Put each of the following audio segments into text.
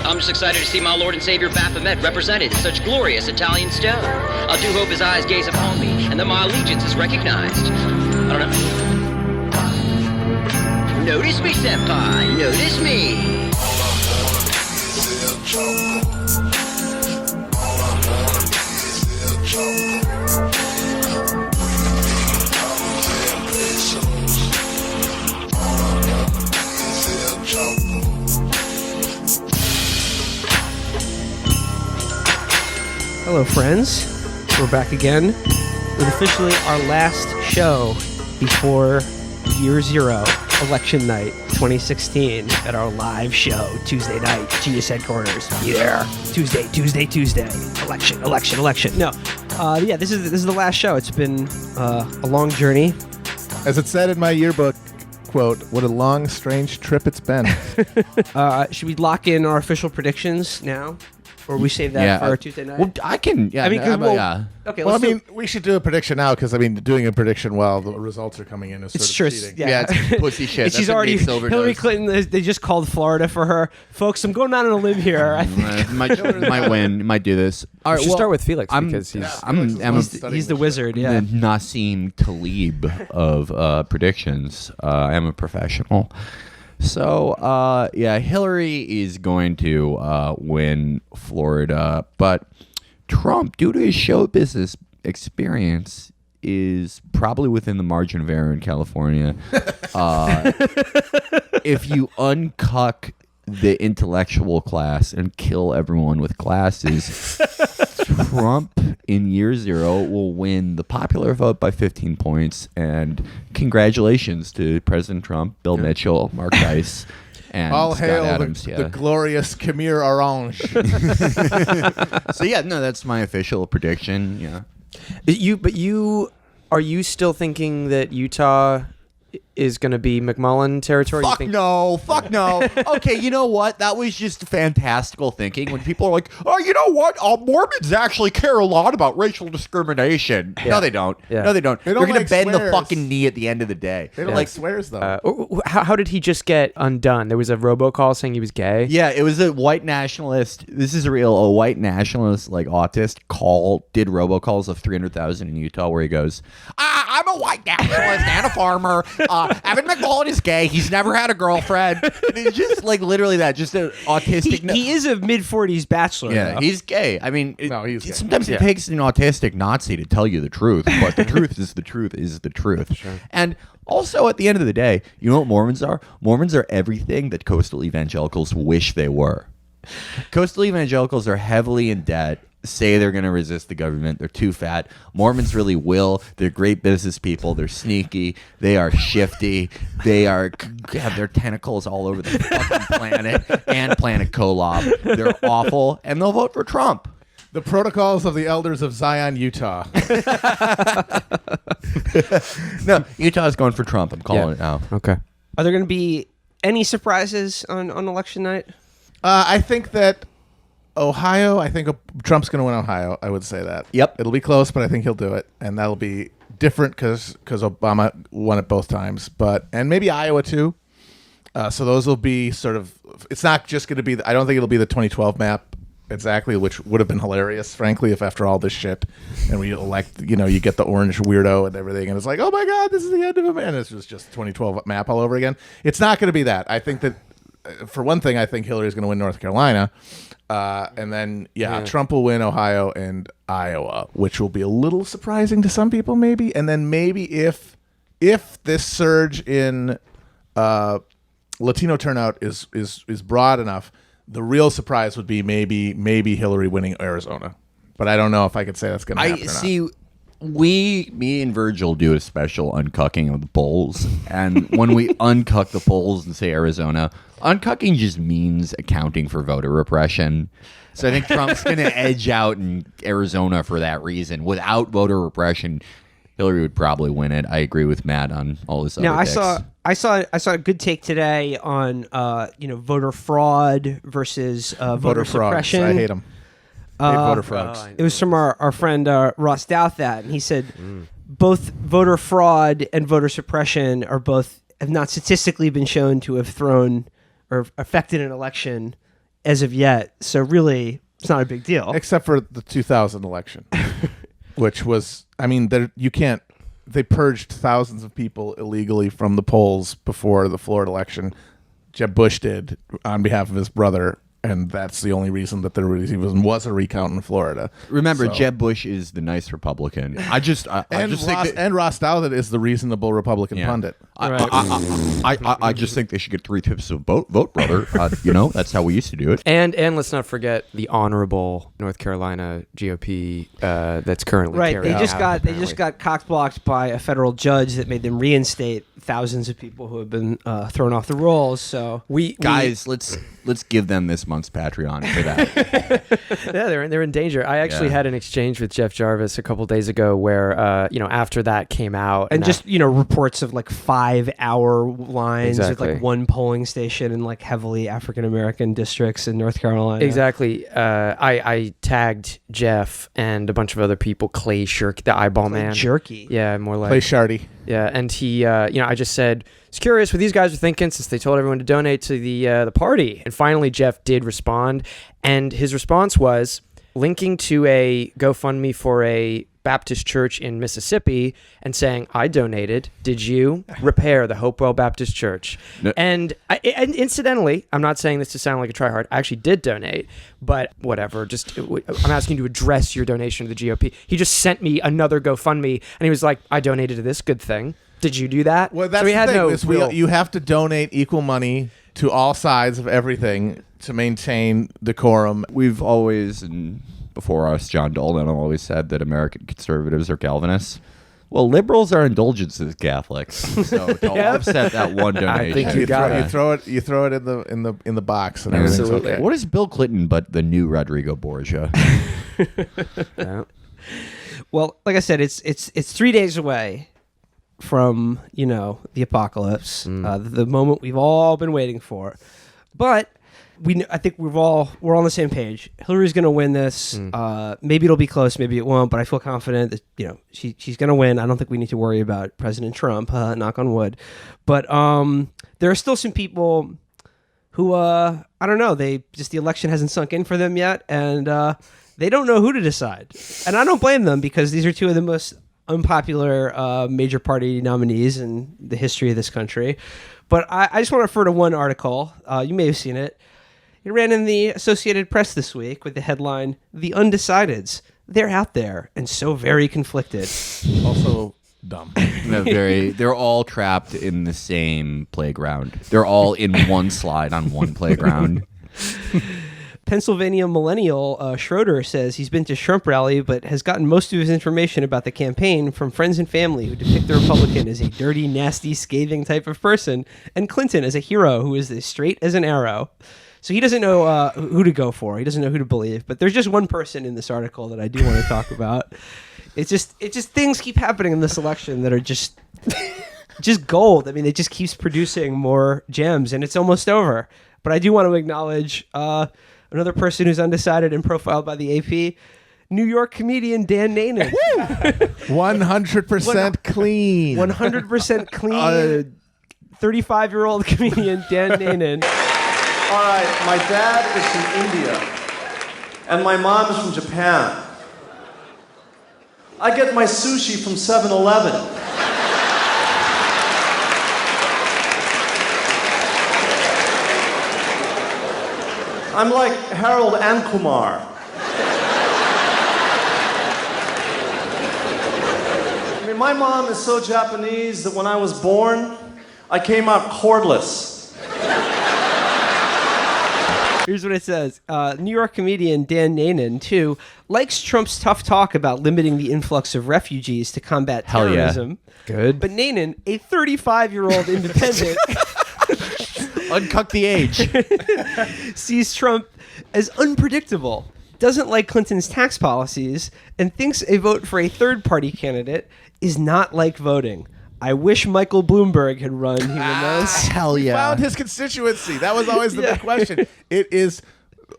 I'm just excited to see my Lord and Savior Baphomet represented in such glorious Italian stone. I do hope his eyes gaze upon me, and that my allegiance is recognized. I don't know. Notice me, senpai. Notice me. Hello, friends. We're back again with officially our last show before Year Zero, Election Night 2016, at our live show Tuesday night, Genius Headquarters. Be there. Tuesday. Election. No. This is the last show. It's been a long journey. As it said in my yearbook, quote, what a long, strange trip it's been. Should we lock in our official predictions now? Or we save that for Tuesday night? Well, I can. Yeah, Okay. Well, we should do a prediction now because doing a prediction while the results are coming in is sort of cheating. Yeah, it's pussy shit. She's already Hillary Clinton. They just called Florida for her, folks. I'm going out on a limb here. I think might win. Might do this. All right, we should start with Felix because he's the wizard. Yeah, the Nassim Talib of predictions. I am a professional. So, Hillary is going to win Florida, but Trump, due to his show business experience, is probably within the margin of error in California. If you uncuck the intellectual class and kill everyone with glasses, Trump in Year Zero will win the popular vote by 15 points. And congratulations to President Trump, Bill Mitchell, Mark Dice, and all Scott hail Adams. the glorious Khmer Orange. So that's my official prediction. Yeah. Are you still thinking that Utah is going to be McMullen territory? Fuck no. Okay, you know what? That was just fantastical thinking when people are like, oh, you know what? Mormons actually care a lot about racial discrimination. Yeah. No, they don't. Yeah. No, they don't. They They're don't going like to bend the swears. fucking knee at the end of the day. They don't like swears, though. How did he just get undone? There was a robocall saying he was gay? Yeah, it was a white nationalist. This is real. A white nationalist, like autist, did robocalls of 300,000 in Utah where he goes, I'm a white nationalist and a farmer. Evan McMullen is gay. He's never had a girlfriend. It's just like literally that. Just an autistic. He is a mid-40s bachelor. Yeah, though. he's gay. I mean, he's gay. Sometimes it takes an autistic Nazi to tell you the truth, but the truth is the truth is the truth. Sure. And also, at the end of the day, you know what Mormons are? Mormons are everything that coastal evangelicals wish they were. Coastal evangelicals are heavily in debt, say they're going to resist the government. They're too fat. Mormons really will. They're great business people. They're sneaky. They are shifty. They have their tentacles all over the fucking planet and Planet Kolob. They're awful, and they'll vote for Trump. The Protocols of the Elders of Zion, Utah. No, Utah's going for Trump. I'm calling it now. Okay. Are there going to be any surprises on election night? I think that Ohio, Trump's going to win Ohio. I would say that. Yep. It'll be close, but I think he'll do it. And that'll be different because Obama won it both times. And maybe Iowa, too. So those will be sort of, it's not just going to be, I don't think it'll be the 2012 map exactly, which would have been hilarious, frankly, if after all this shit, and we elect, you get the orange weirdo and everything, and it's like, oh my God, this is the end of it, and this was just 2012 map all over again. It's not going to be that. I think that, for one thing, I think Hillary's going to win North Carolina. And then, Trump will win Ohio and Iowa, which will be a little surprising to some people, maybe. And then maybe if this surge in Latino turnout is broad enough, the real surprise would be maybe Hillary winning Arizona. But I don't know if I could say that's going to happen or not. See. Me and Virgil do a special uncucking of the polls, and when we uncuck the polls and say Arizona, uncucking just means accounting for voter repression. So I think Trump's going to edge out in Arizona for that reason. Without voter repression, Hillary would probably win it. I agree with Matt on all this. Now, picks. I saw a good take today on voter fraud versus voter suppression. I hate them. Voter frauds. It was from our friend Ross Douthat, and he said both voter fraud and voter suppression have not statistically been shown to have thrown or affected an election as of yet. So really, it's not a big deal. Except for the 2000 election, which was, I mean, you can't. They purged thousands of people illegally from the polls before the Florida election. Jeb Bush did on behalf of his brother, and that's the only reason that there was a recount in Florida. Remember, So- Jeb Bush is the nice Republican. I just think that, Ross Douthat is the reasonable Republican pundit. I just think they should get 3/5 of vote, brother. That's how we used to do it. And let's not forget the honorable North Carolina GOP that's currently Right, carried they just out, got cock-blocked by a federal judge that made them reinstate thousands of people who have been thrown off the rolls. So Guys, let's give them this month's Patreon for that. yeah, they're in danger. I actually had an exchange with Jeff Jarvis a couple days ago where after that came out and just reports of like 5-hour lines with Exactly. like one polling station in like heavily African American districts in North Carolina. Exactly. I tagged Jeff and a bunch of other people. Clay Shirk, the eyeball man. Jerky. Yeah, more like Play Shardy. Yeah, and he, I just said, I was curious what these guys are thinking since they told everyone to donate to the party. And finally, Jeff did respond, and his response was linking to a GoFundMe for a Baptist church in Mississippi and saying, I donated. Did you repair the Hopewell Baptist Church? No. And incidentally, I'm not saying this to sound like a tryhard. I actually did donate, but whatever. I'm asking you to address your donation to the GOP. He just sent me another GoFundMe, and he was like, I donated to this good thing. Did you do that? Well, that's so we the had thing. no is real- you have to donate equal money to all sides of everything to maintain decorum. We've always, and before us, John Dolan always said that American conservatives are Calvinists. Well, liberals are indulgences Catholics, so don't upset that one donation. I think you got it. You throw it in the box, and everything's Absolutely. okay. What is Bill Clinton but the new Rodrigo Borgia? Yeah. Well, like I said, it's 3 days away from the apocalypse, the moment we've all been waiting for. But I think we're on the same page. Hillary's going to win this. Maybe it'll be close, maybe it won't. But I feel confident that she's going to win. I don't think we need to worry about President Trump. Knock on wood. But there are still some people who I don't know. The election hasn't sunk in for them yet, and they don't know who to decide. And I don't blame them because these are two of the most unpopular major party nominees in the history of this country. But I just want to refer to one article. You may have seen it. It ran in the Associated Press this week with the headline, "The Undecideds. They're out there and so very conflicted." Also dumb. They're all trapped in the same playground. They're all in one slide on one playground. Pennsylvania millennial Schroeder says he's been to Trump rally, but has gotten most of his information about the campaign from friends and family who depict the Republican as a dirty, nasty, scathing type of person, and Clinton as a hero who is as straight as an arrow. So he doesn't know who to go for. He doesn't know who to believe. But there's just one person in this article that I do want to talk about. It's just things keep happening in this election that are just gold. I mean, it just keeps producing more gems, and it's almost over. But I do want to acknowledge another person who's undecided and profiled by the AP, New York comedian Dan Nanan. 100% clean. 100% clean. 35-year-old comedian Dan Nanan. All right, my dad is from India, and my mom is from Japan. I get my sushi from 7-Eleven. I'm like Harold and Kumar. I mean, my mom is so Japanese that when I was born, I came out cordless. Here's what it says. New York comedian Dan Nanan, too, likes Trump's tough talk about limiting the influx of refugees to combat Hell yeah. terrorism. Good. But Nanan, a 35-year-old independent, Uncuck the age. sees Trump as unpredictable, doesn't like Clinton's tax policies, and thinks a vote for a third-party candidate is not like voting. I wish Michael Bloomberg had run, he knows. Hell yeah. Found his constituency. That was always the big question. It is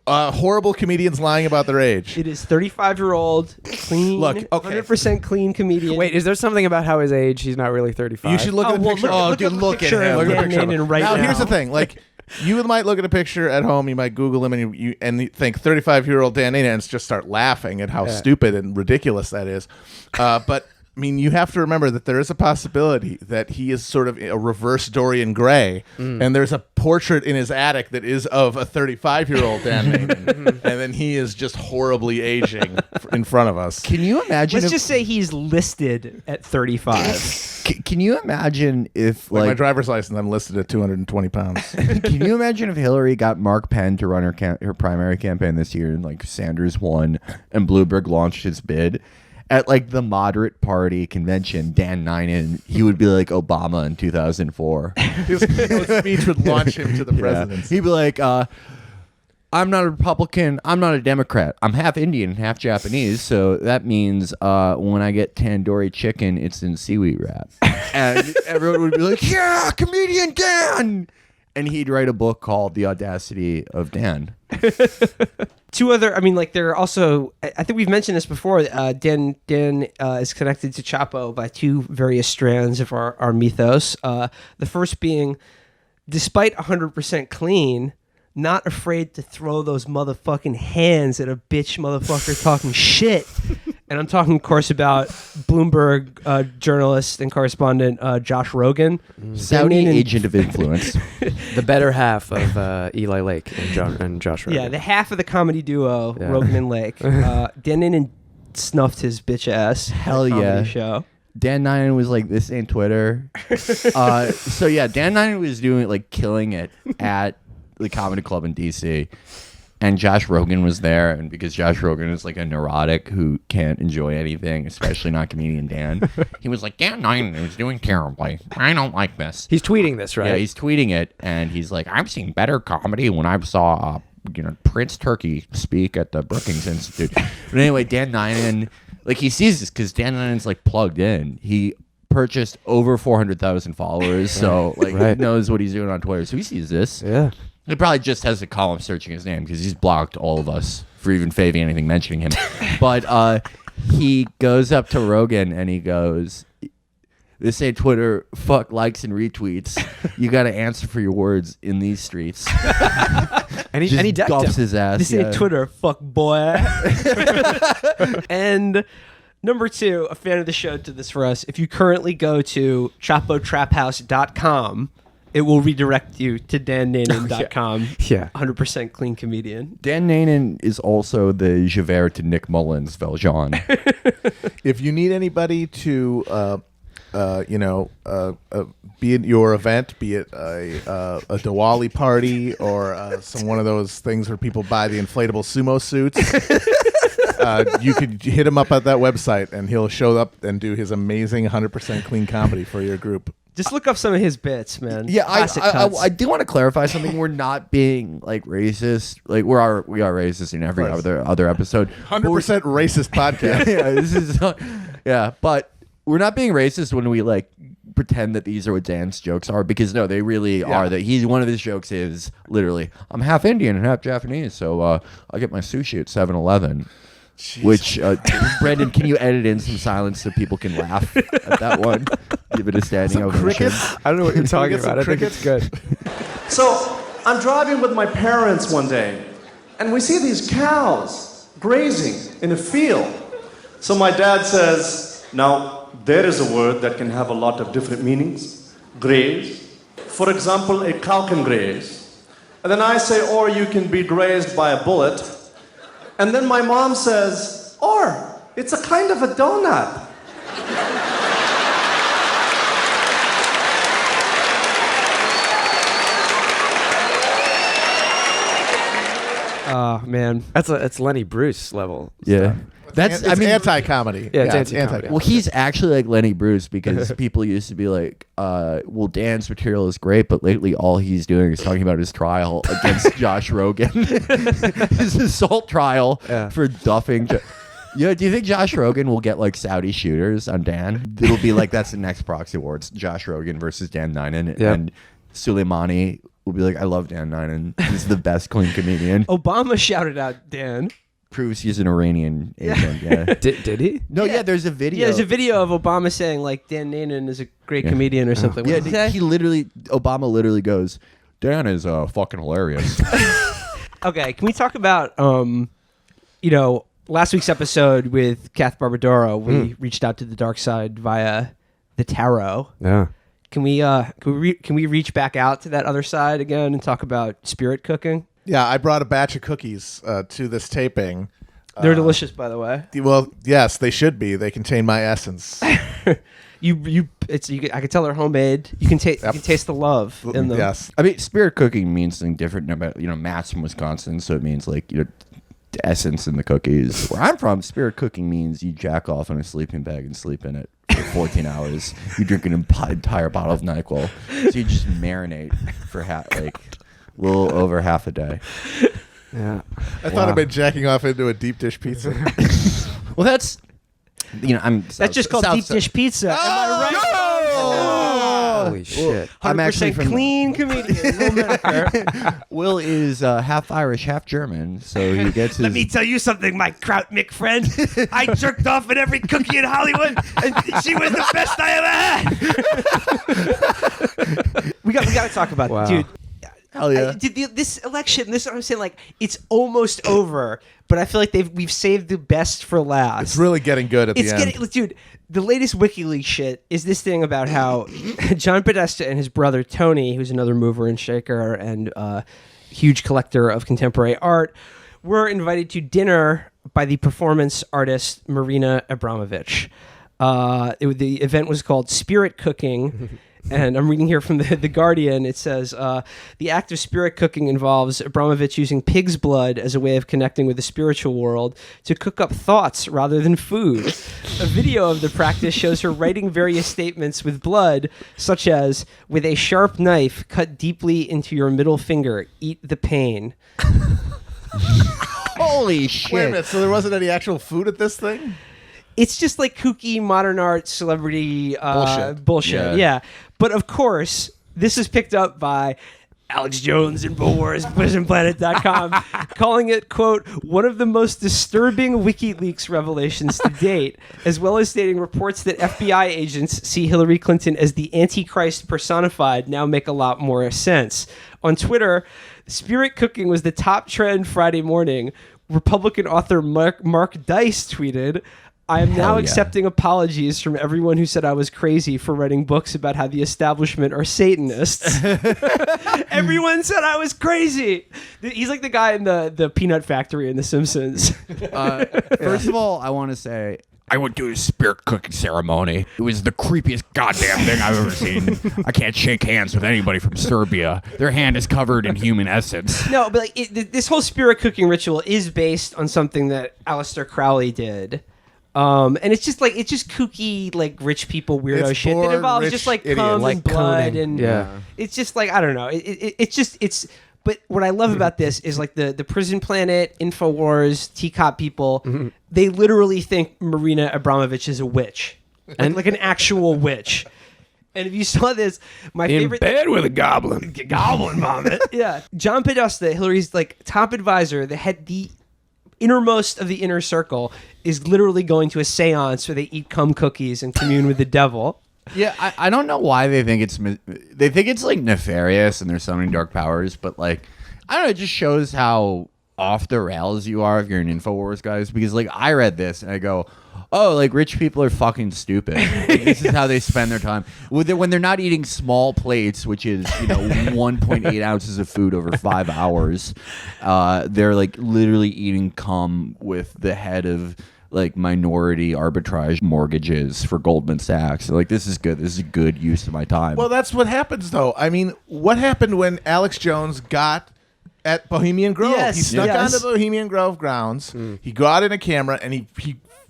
horrible comedians lying about their age. It is 35-year-old, clean, Look, okay. 100% clean comedian. Wait, is there something about how his age he's not really 35? You should look at the picture. Look at the picture of Look at the Dan picture. Nanan right now. Here's the thing. Like, You might look at a picture at home, you might Google him, and you think 35-year-old Dan Nana and just start laughing at how stupid and ridiculous that is. But I mean, you have to remember that there is a possibility that he is sort of a reverse Dorian Gray, and there's a portrait in his attic that is of a 35-year-old Dan Nana, and then he is just horribly aging in front of us. Can you imagine? Let's just say he's listed at 35. Can you imagine if Like my driver's license, I'm listed at 220 pounds. Can you imagine if Hillary got Mark Penn to run her primary campaign this year, and like Sanders won, and Bloomberg launched his bid? At like the moderate party convention, Dan Ninen, he would be like Obama in 2004. His speech would launch him to the presidency. He'd be like, I'm not a Republican, I'm not a Democrat. I'm half Indian and half Japanese, so that means when I get tandoori chicken, it's in seaweed wrap. And everyone would be like, yeah, comedian Dan! And he'd write a book called The Audacity of Dan. Two other, I mean, like there are also, I think we've mentioned this before. Dan is connected to Chapo by two various strands of our mythos. The first being, despite 100% clean, not afraid to throw those motherfucking hands at a bitch motherfucker talking shit. And I'm talking, of course, about Bloomberg journalist and correspondent Josh Rogan. Saudi agent of influence. The better half of Eli Lake and Josh Rogan. Yeah, the half of the comedy duo, Rogan and Lake. Dan Ninen snuffed his bitch ass. Hell comedy yeah. show. Dan Ninen was like, this ain't Twitter. So yeah, Dan Ninen was doing like killing it at the comedy club in DC. And Josh Rogan was there, and because Josh Rogan is like a neurotic who can't enjoy anything, especially not comedian Dan, he was like, Dan Ninen is doing terribly. I don't like this. He's tweeting this, right? Yeah, he's tweeting it, and he's like, I've seen better comedy when I saw Prince Turkey speak at the Brookings Institute. But anyway, Dan Ninen, like he sees this because Dan Ninen's like plugged in. He purchased over 400,000 followers, so like he knows what he's doing on Twitter. So he sees this. Yeah. He probably just has a column searching his name because he's blocked all of us for even faving anything mentioning him. But he goes up to Rogan and he goes, this ain't Twitter, fuck likes and retweets. You got to answer for your words in these streets. And he decked gulps him. his ass. This ain't Twitter, fuck boy. And number two, a fan of the show did this for us. If you currently go to chapotraphouse.com, it will redirect you to dannanen.com. Yeah. 100% clean comedian. Dan Nanen is also the Javert to Nick Mullins Valjean. If you need anybody to, be at your event, be it a Diwali party or one of those things where people buy the inflatable sumo suits, you could hit him up at that website and he'll show up and do his amazing 100% clean comedy for your group. Just look up some of his bits, man. Yeah, Classic cuts. I do want to clarify something. We're not being like racist. Like we are racist in every other episode. 100% racist podcast. Yeah, this is but we're not being racist when we like pretend that these are what Dan's jokes are, because no, they really are. That one of his jokes is literally, I'm half Indian and half Japanese, so I get my sushi at 7-Eleven. Which, Brendan, can you edit in some silence so people can laugh at that one? Give it a standing ovation. I don't know what you're talking about. I think it's good. So I'm driving with my parents one day, and we see these cows grazing in a field. So my dad says, now, there is a word that can have a lot of different meanings. Graze. For example, a cow can graze. And then I say, or you can be grazed by a bullet. And then my mom says, or it's a kind of a donut. Oh, man. That's Lenny Bruce level. Yeah. It's anti-comedy. Yeah, it's anti-comedy. Well, he's actually like Lenny Bruce, because people used to be like, well, Dan's material is great, but lately all he's doing is talking about his trial against Josh Rogan. His assault trial for duffing. Do you think Josh Rogan will get like Saudi shooters on Dan? It'll be like, that's the next Proxy Awards. Josh Rogan versus Dan Ninen. And Soleimani will be like, I love Dan Ninen. He's the best clean comedian. Obama shouted out Dan. Proves he's an Iranian agent. Yeah. Did he? No, there's a video. Yeah, there's a video of Obama saying, like, Dan Ninen is a great comedian or something. What did he say? Obama literally goes, Dan is fucking hilarious. Okay, can we talk about last week's episode with Kath Barbadoro? We reached out to the dark side via the tarot. Yeah. Can we reach back out to that other side again and talk about spirit cooking? Yeah, I brought a batch of cookies to this taping. They're delicious, by the way. Well, yes, they should be. They contain my essence. I can tell they're homemade. You can taste the love in them. Yes. I mean, spirit cooking means something different. No matter, Matt's from Wisconsin, so it means the essence in the cookies. Where I'm from, spirit cooking means you jack off in a sleeping bag and sleep in it for 14 hours. You drink an entire bottle of NyQuil, so you just marinate for a little over half a day. Yeah. I thought I'd been jacking off into a deep dish pizza. Well, that's That's just called deep dish pizza. Am I right? Holy shit. I'm actually 100% from clean comedian. No matter. Will is half Irish, half German, so he gets his. Let me tell you something, my Kraut Mick friend. I jerked off at every cookie in Hollywood, and she was the best I ever had. we got to talk about Wow. dude. Hell yeah. This election, this is what I'm saying. Like, it's almost over, but I feel like we've saved the best for last. It's really getting good at the end. Dude, the latest WikiLeaks shit is this thing about how John Podesta and his brother Tony, who's another mover and shaker and huge collector of contemporary art, were invited to dinner by the performance artist Marina Abramovich. The event was called Spirit Cooking. And I'm reading here from the Guardian. It says, the act of spirit cooking involves Abramovich using pig's blood as a way of connecting with the spiritual world to cook up thoughts rather than food. A video of the practice shows her writing various statements with blood, such as, with a sharp knife cut deeply into your middle finger, eat the pain. Holy shit. Wait a minute, so there wasn't any actual food at this thing? It's just like kooky modern art celebrity bullshit. Yeah. But of course, this is picked up by Alex Jones and BullWarsPrisonPlanet.com, calling it, quote, one of the most disturbing WikiLeaks revelations to date, as well as stating reports that FBI agents see Hillary Clinton as the Antichrist personified now make a lot more sense. On Twitter, spirit cooking was the top trend Friday morning. Republican author Mark Dice tweeted, I am now accepting apologies from everyone who said I was crazy for writing books about how the establishment are Satanists. Everyone said I was crazy. He's like the guy in the peanut factory in The Simpsons. First of all, I want to say I went to a spirit cooking ceremony. It was the creepiest goddamn thing I've ever seen. I can't shake hands with anybody from Serbia. Their hand is covered in human essence. No, but this whole spirit cooking ritual is based on something that Aleister Crowley did. And it's just kooky, like rich people weirdo shit that involves just like cum and blood and it's just like, I don't know. But what I love about this is like the Prison Planet, InfoWars, Teacop people, they literally think Marina Abramovich is a witch. And like an actual witch. And if you saw this, my favorite... In bed with a goblin. Goblin vomit. Yeah. John Podesta, Hillary's like top advisor, the innermost of the inner circle, is literally going to a seance where they eat cum cookies and commune with the devil. Yeah, I don't know why they think it's like nefarious and there's so many dark powers, but like I don't know, it just shows how off the rails you are if you're an InfoWars guys, because like I read this and I go, oh, like rich people are fucking stupid. Like, this is how they spend their time when they're not eating small plates, which is 1.8 ounces of food over 5 hours. They're like literally eating cum with the head of like minority arbitrage mortgages for Goldman Sachs. Like this is good. This is a good use of my time. Well, that's what happens though. I mean, what happened when Alex Jones got at Bohemian Grove? Yes, he snuck yes. onto Bohemian Grove grounds. He got in a camera and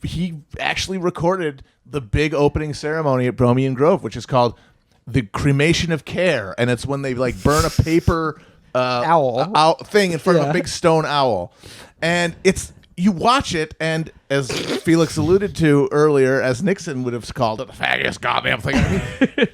he actually recorded the big opening ceremony at Bohemian Grove, which is called the cremation of care, and it's when they like burn a paper owl thing in front of a big stone owl, and it's. You watch it, and as Felix alluded to earlier, as Nixon would have called it, the faggiest goddamn thing.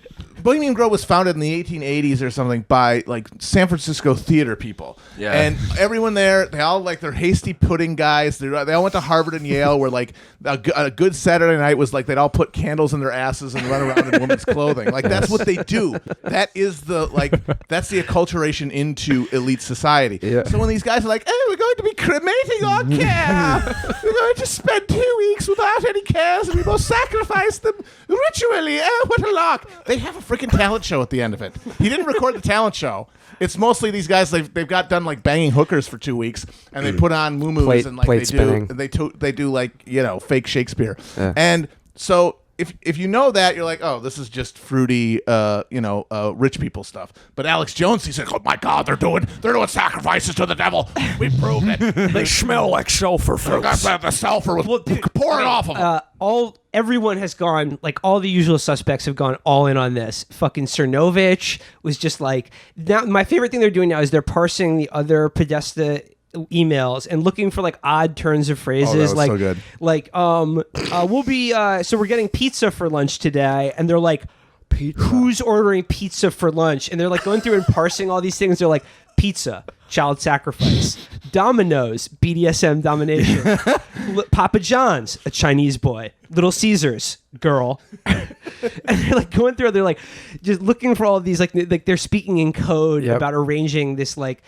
Bohemian Grove was founded in the 1880s or something by like San Francisco theater people. Yeah. And everyone there, they all like they're hasty pudding guys. They all went to Harvard and Yale. Where like a good Saturday night was like they'd all put candles in their asses and run around in women's clothing. Like that's what they do. That is that's the acculturation into elite society. Yeah. So when these guys are like, "Oh, we're going to be cremating our care. We're going to spend 2 weeks without any cares, and we will sacrifice them ritually. Oh, what a lark!" They have a freaking talent show at the end of it. He didn't record the talent show. It's mostly these guys. They've got done like banging hookers for 2 weeks, and they put on muumuus and like plate spinning. they do like fake Shakespeare. And so if you know that, you're like, oh, this is just fruity, rich people stuff. But Alex Jones, he said, oh my God, they're doing sacrifices to the devil. We proved it. They smell like sulfur, folks. The sulfur was pouring off of them. Everyone has gone, like all the usual suspects have gone all in on this. Fucking Cernovich was just like, now my favorite thing they're doing now is they're parsing the other Podesta emails and looking for like odd turns of phrases. Oh, that was like, so good. Like, we'll be, so we're getting pizza for lunch today. And they're like, who's ordering pizza for lunch? And they're like going through and parsing all these things. They're like, pizza, child sacrifice. Domino's, BDSM domination. Papa John's, a Chinese boy. Little Caesars, girl. And they're like going through, they're like just looking for all of these, like they're speaking in code about arranging this like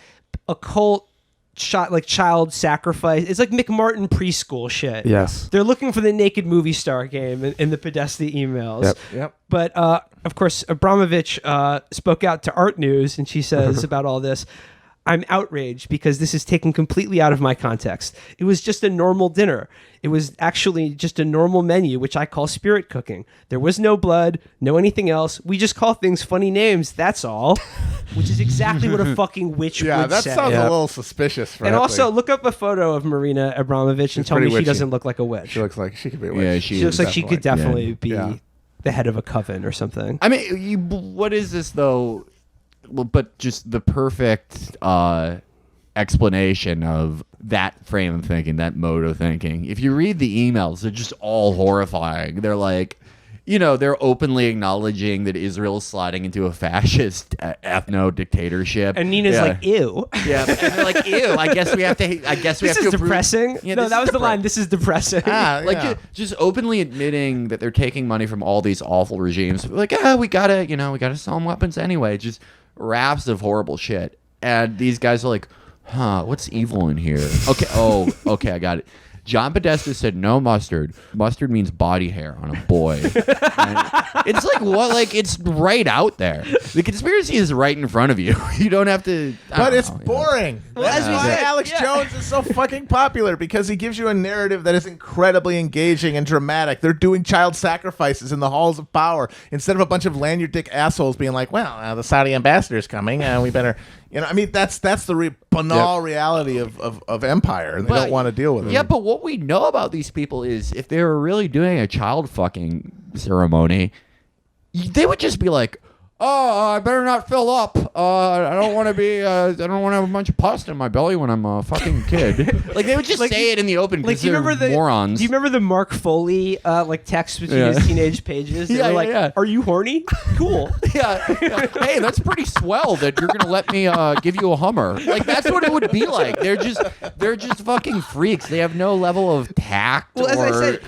occult child sacrifice. It's like McMartin preschool shit. Yes. They're looking for the naked movie star game in the Podesta emails. Yep. But of course, Abramovich spoke out to Art News, and she says about all this, I'm outraged because this is taken completely out of my context. It was just a normal dinner. It was actually just a normal menu, which I call spirit cooking. There was no blood, no anything else. We just call things funny names, that's all. Which is exactly what a fucking witch would say. Yeah, that sounds a little suspicious. And also, look up a photo of Marina Abramovich and tell me she witchy. doesn't look like a witch. She looks like she could be a witch. Yeah, She looks like she could definitely be Yeah. the head of a coven or something. I mean, what is this though? Well, but just the perfect explanation of that frame of thinking, that mode of thinking. If you read the emails, they're just all horrifying. They're like, they're openly acknowledging that Israel's sliding into a fascist ethno-dictatorship. And Nina's like, ew. Yeah, and they're like, ew. I guess we have to. This is depressing. Yeah, no, that was the line. This is depressing. Just openly admitting that they're taking money from all these awful regimes. Like, we gotta sell them weapons anyway. Just rafts of horrible shit. And these guys are like, what's evil in here? Okay, I got it. John Podesta said no mustard. Mustard means body hair on a boy. And it's like, what? Like, it's right out there. The conspiracy is right in front of you. You don't have to. But it's boring. Well, That's as we why said, Alex Jones is so fucking popular, because he gives you a narrative that is incredibly engaging and dramatic. They're doing child sacrifices in the halls of power instead of a bunch of lanyard dick assholes being like, well, the Saudi ambassador's coming, and we better. That's the banal reality of empire, and they don't want to deal with it. Yeah, but what we know about these people is if they were really doing a child fucking ceremony, they would just be like, oh, I better not fill up. I don't want to be. I don't want to have a bunch of pus in my belly when I'm a fucking kid. Like, they would just say it in the open because they're morons. Do you remember the Mark Foley text between his teenage pages? They were like, are you horny? Cool. Yeah. Hey, that's pretty swell that you're gonna let me give you a Hummer. Like, that's what it would be like. They're just fucking freaks. They have no level of tact. Well, as I said,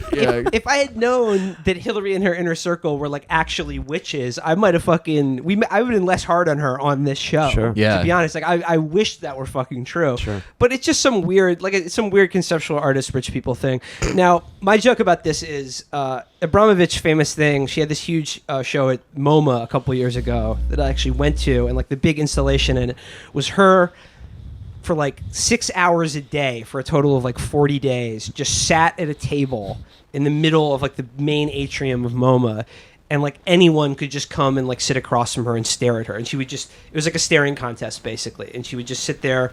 if if I had known that Hillary and her inner circle were like actually witches, I might have fucking. I would have been less hard on her on this show. Sure. Yeah. To be honest, like I wish that were fucking true. Sure. But it's just some weird conceptual artist rich people thing. Now, my joke about this is Abramovich famous thing. She had this huge show at MoMA a couple years ago that I actually went to, and like the big installation in it was her for like 6 hours a day for a total of like 40 days, just sat at a table in the middle of like the main atrium of MoMA. And like anyone could just come and like sit across from her and stare at her. And she would just, it was like a staring contest basically. And she would just sit there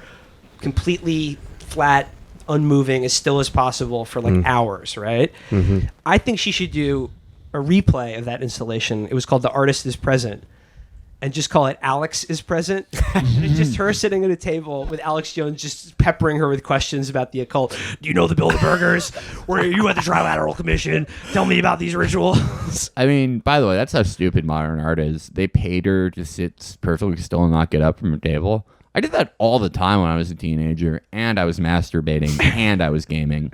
completely flat, unmoving, as still as possible for like hours, right? I think she should do a replay of that installation. It was called The Artist is Present. and just call it Alex is present. And it's just her sitting at a table with Alex Jones just peppering her with questions about the occult. Do you know the Bilderbergers? Were you at the Trilateral Commission? Tell me about these rituals. I mean, by the way, that's how stupid modern art is. They paid her to sit perfectly still and not get up from a table. I did that all the time when I was a teenager, and I was masturbating, and I was gaming.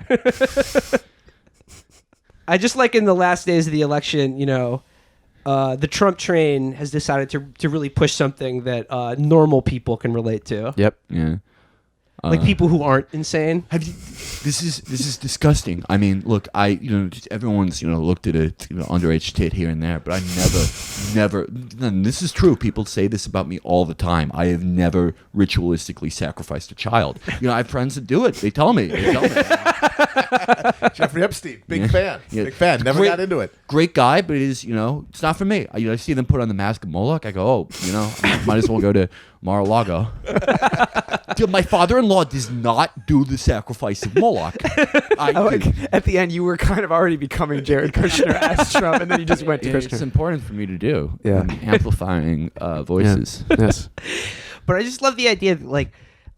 I just like in the last days of the election, the Trump train has decided to really push something that normal people can relate to. Yep. Yeah. Like people who aren't insane. Have you? This is disgusting. I mean, look, everyone's looked at a underage tit here and there, but I never. And this is true. People say this about me all the time. I have never ritualistically sacrificed a child. I have friends that do it. They tell me. Jeffrey Epstein, big fan. Yeah. Big fan. Never got into it. Great guy, but it is it's not for me. I see them put on the mask of Moloch. I go, I might as well go to Mar-a-Lago. Dude, my father-in-law does not do the sacrifice of Moloch. At the end, you were kind of already becoming Jared Kushner as Trump, and then you just went to Kushner. It's important for me to do. Yeah. Amplifying voices. Yeah. Yes. But I just love the idea that,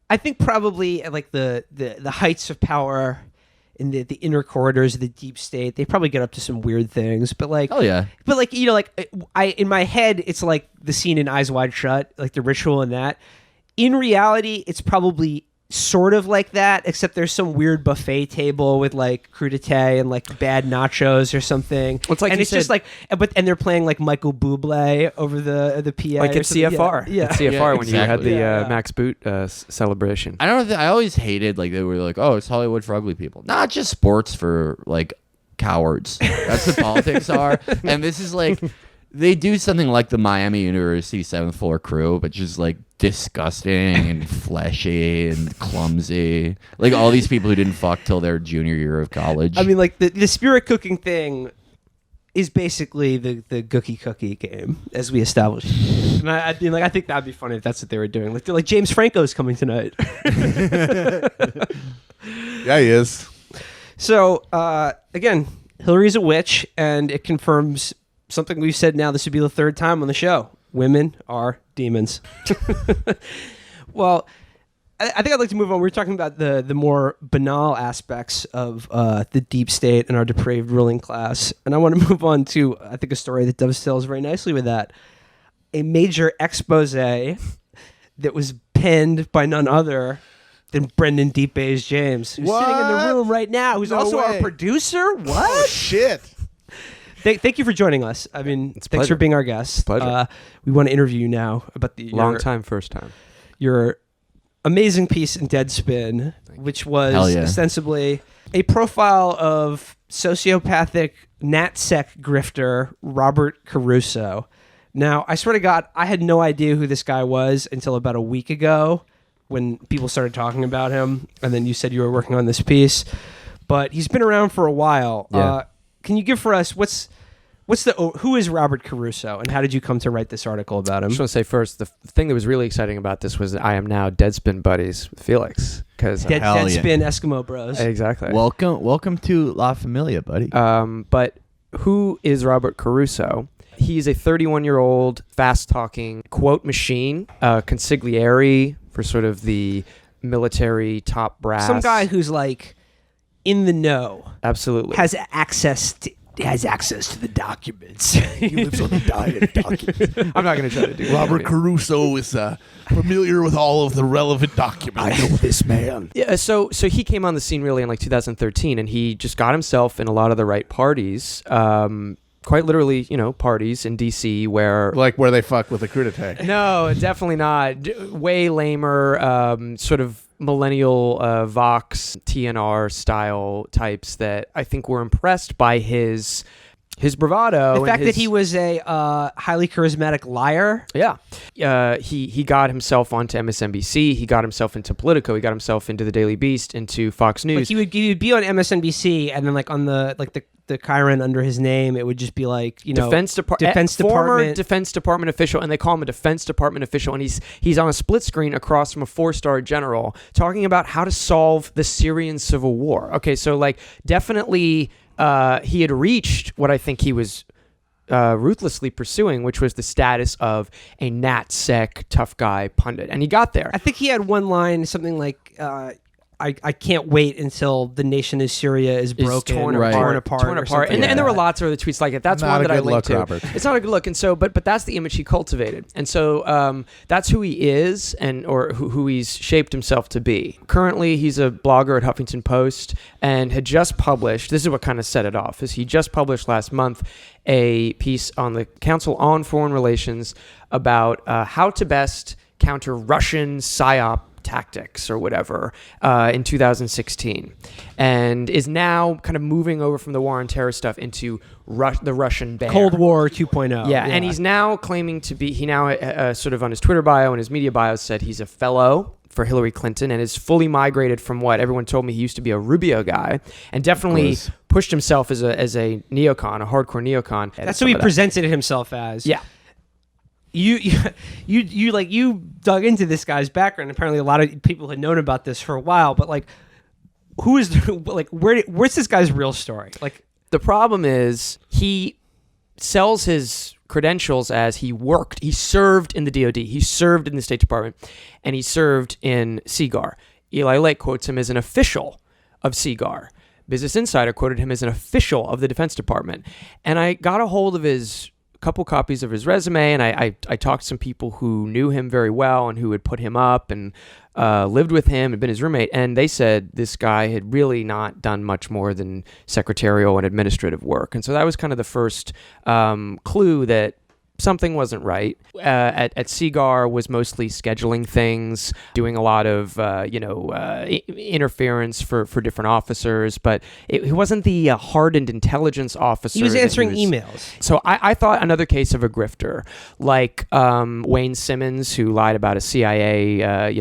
I think probably at the heights of power in the inner corridors of the deep state, they probably get up to some weird things. But oh yeah. But in my head, it's like the scene in Eyes Wide Shut, like the ritual in that. In reality, it's probably sort of like that, except there's some weird buffet table with crudité and bad nachos or something. It's like and it's just and they're playing Michael Bublé over the PA. Like at CFR. Yeah. At CFR Yeah, when you had the exactly. Max Boot celebration. I don't know. I always hated they were like, oh, it's Hollywood for ugly people. Not just sports for cowards. That's what politics are. And this is they do something like the Miami University 7th floor crew, but just disgusting and fleshy and clumsy. All these people who didn't fuck till their junior year of college. I mean, the spirit cooking thing is basically the Gookie Cookie game, as we established. And I think that'd be funny if that's what they were doing. Like James Franco's coming tonight. Yeah, he is. So again, Hillary's a witch, and it confirms something we've said now. This would be the third time on the show. Women are demons. Well, I think I'd like to move on. We were talking about the more banal aspects of the deep state and our depraved ruling class. And I want to move on to, I think, a story that dovetails very nicely with that. A major expose that was penned by none other than Brendan Deep Bays James, who's sitting in the room right now, who's also our producer. What? Oh, shit. Thank you for joining us. I mean, thanks pleasure. for being our guest. Pleasure. We want to interview you now about Long time, first time. your amazing piece in Deadspin, which was Hell yeah. ostensibly a profile of sociopathic natsec grifter Robert Caruso. Now, I swear to God, I had no idea who this guy was until about a week ago when people started talking about him, and then you said you were working on this piece. But he's been around for a while. Yeah. Can you give for us who is Robert Caruso, and how did you come to write this article about him? I just want to say first, the thing that was really exciting about this was that I am now Deadspin buddies with Felix. Because Hell yeah. Deadspin Eskimo Bros. exactly. Welcome to La Familia, buddy. But who is Robert Caruso? He's a 31-year-old, fast-talking quote machine, consigliere for sort of the military top brass. Some guy who's in the know. Absolutely. Has access to the documents. He lives on the diet of documents. I'm not going to try to do Robert Caruso is familiar with all of the relevant documents. I know this man. Yeah, so he came on the scene really in 2013, and he just got himself in a lot of the right parties. Quite literally, parties in DC where Where they fuck with a crudité. no, definitely not. Way lamer, sort of millennial Vox TNR style types that I think were impressed by his bravado. The fact that he was a highly charismatic liar. Yeah. He got himself onto MSNBC. He got himself into Politico. He got himself into the Daily Beast, into Fox News. He would be on MSNBC, and then on the Chiron under his name, it would just be Defense Department, former Defense Department official, and they call him a Defense Department official, and he's on a split screen across from a 4-star general talking about how to solve the Syrian civil war. Okay, so definitely he had reached what I think he was ruthlessly pursuing, which was the status of a natsec tough guy pundit, and he got there. I think he had one line, something like, I can't wait until the nation of Syria is broken, torn or apart, torn apart. And there were lots of other tweets like it. That's Not one a that I good linked look, to. Robert. It's not a good look, and so, but that's the image he cultivated, and so that's who he is, and or who he's shaped himself to be. Currently, he's a blogger at Huffington Post, and had just published. This is what kind of set it off. Is he just published last month a piece on the Council on Foreign Relations about how to best counter Russian psyop tactics or whatever in 2016, and is now kind of moving over from the war on terror stuff into the Russian bear. Cold War 2.0. Yeah, and he's now claiming to be, he now sort of on his Twitter bio and his media bio said he's a fellow for Hillary Clinton and is fully migrated from what everyone told me he used to be a Rubio guy, and definitely pushed himself as a neocon, a hardcore neocon. That's who he presented himself as. Yeah. You dug into this guy's background. Apparently, a lot of people had known about this for a while. But like, who is where's this guy's real story? Like, the problem is he sells his credentials as he served in the DoD, he served in the State Department, and he served in Seige. Eli Lake quotes him as an official of Seige. Business Insider quoted him as an official of the Defense Department, and I got a hold of his couple copies of his resume, and I talked to some people who knew him very well and who had put him up and lived with him and been his roommate, and they said this guy had really not done much more than secretarial and administrative work. And so that was kind of the first clue that something wasn't right. At Seige was mostly scheduling things, doing a lot of interference for different officers, but he wasn't the hardened intelligence officer. he was answering emails. So I thought another case of a grifter, like Wayne Simmons, who lied about a CIA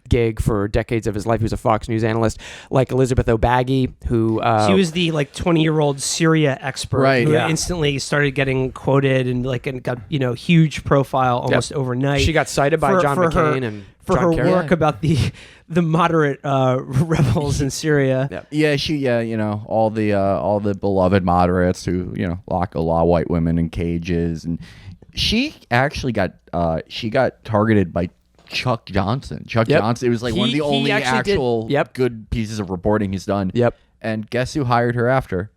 gig for decades of his life. He was a Fox News analyst. Like Elizabeth O'Baggy, who She was the 20-year-old Syria expert, Right, who yeah. instantly started getting quoted and got huge profile almost overnight. she got cited by John McCain and for John her Kerry. work about the moderate rebels in Syria. Yep. Yeah, all the beloved moderates who lock a lot of white women in cages, and she actually got targeted by Chuck Johnson. Chuck Yep. Johnson. It was like one of He the only actually did- actual Yep. good pieces of reporting he's done. Yep. And guess who hired her after?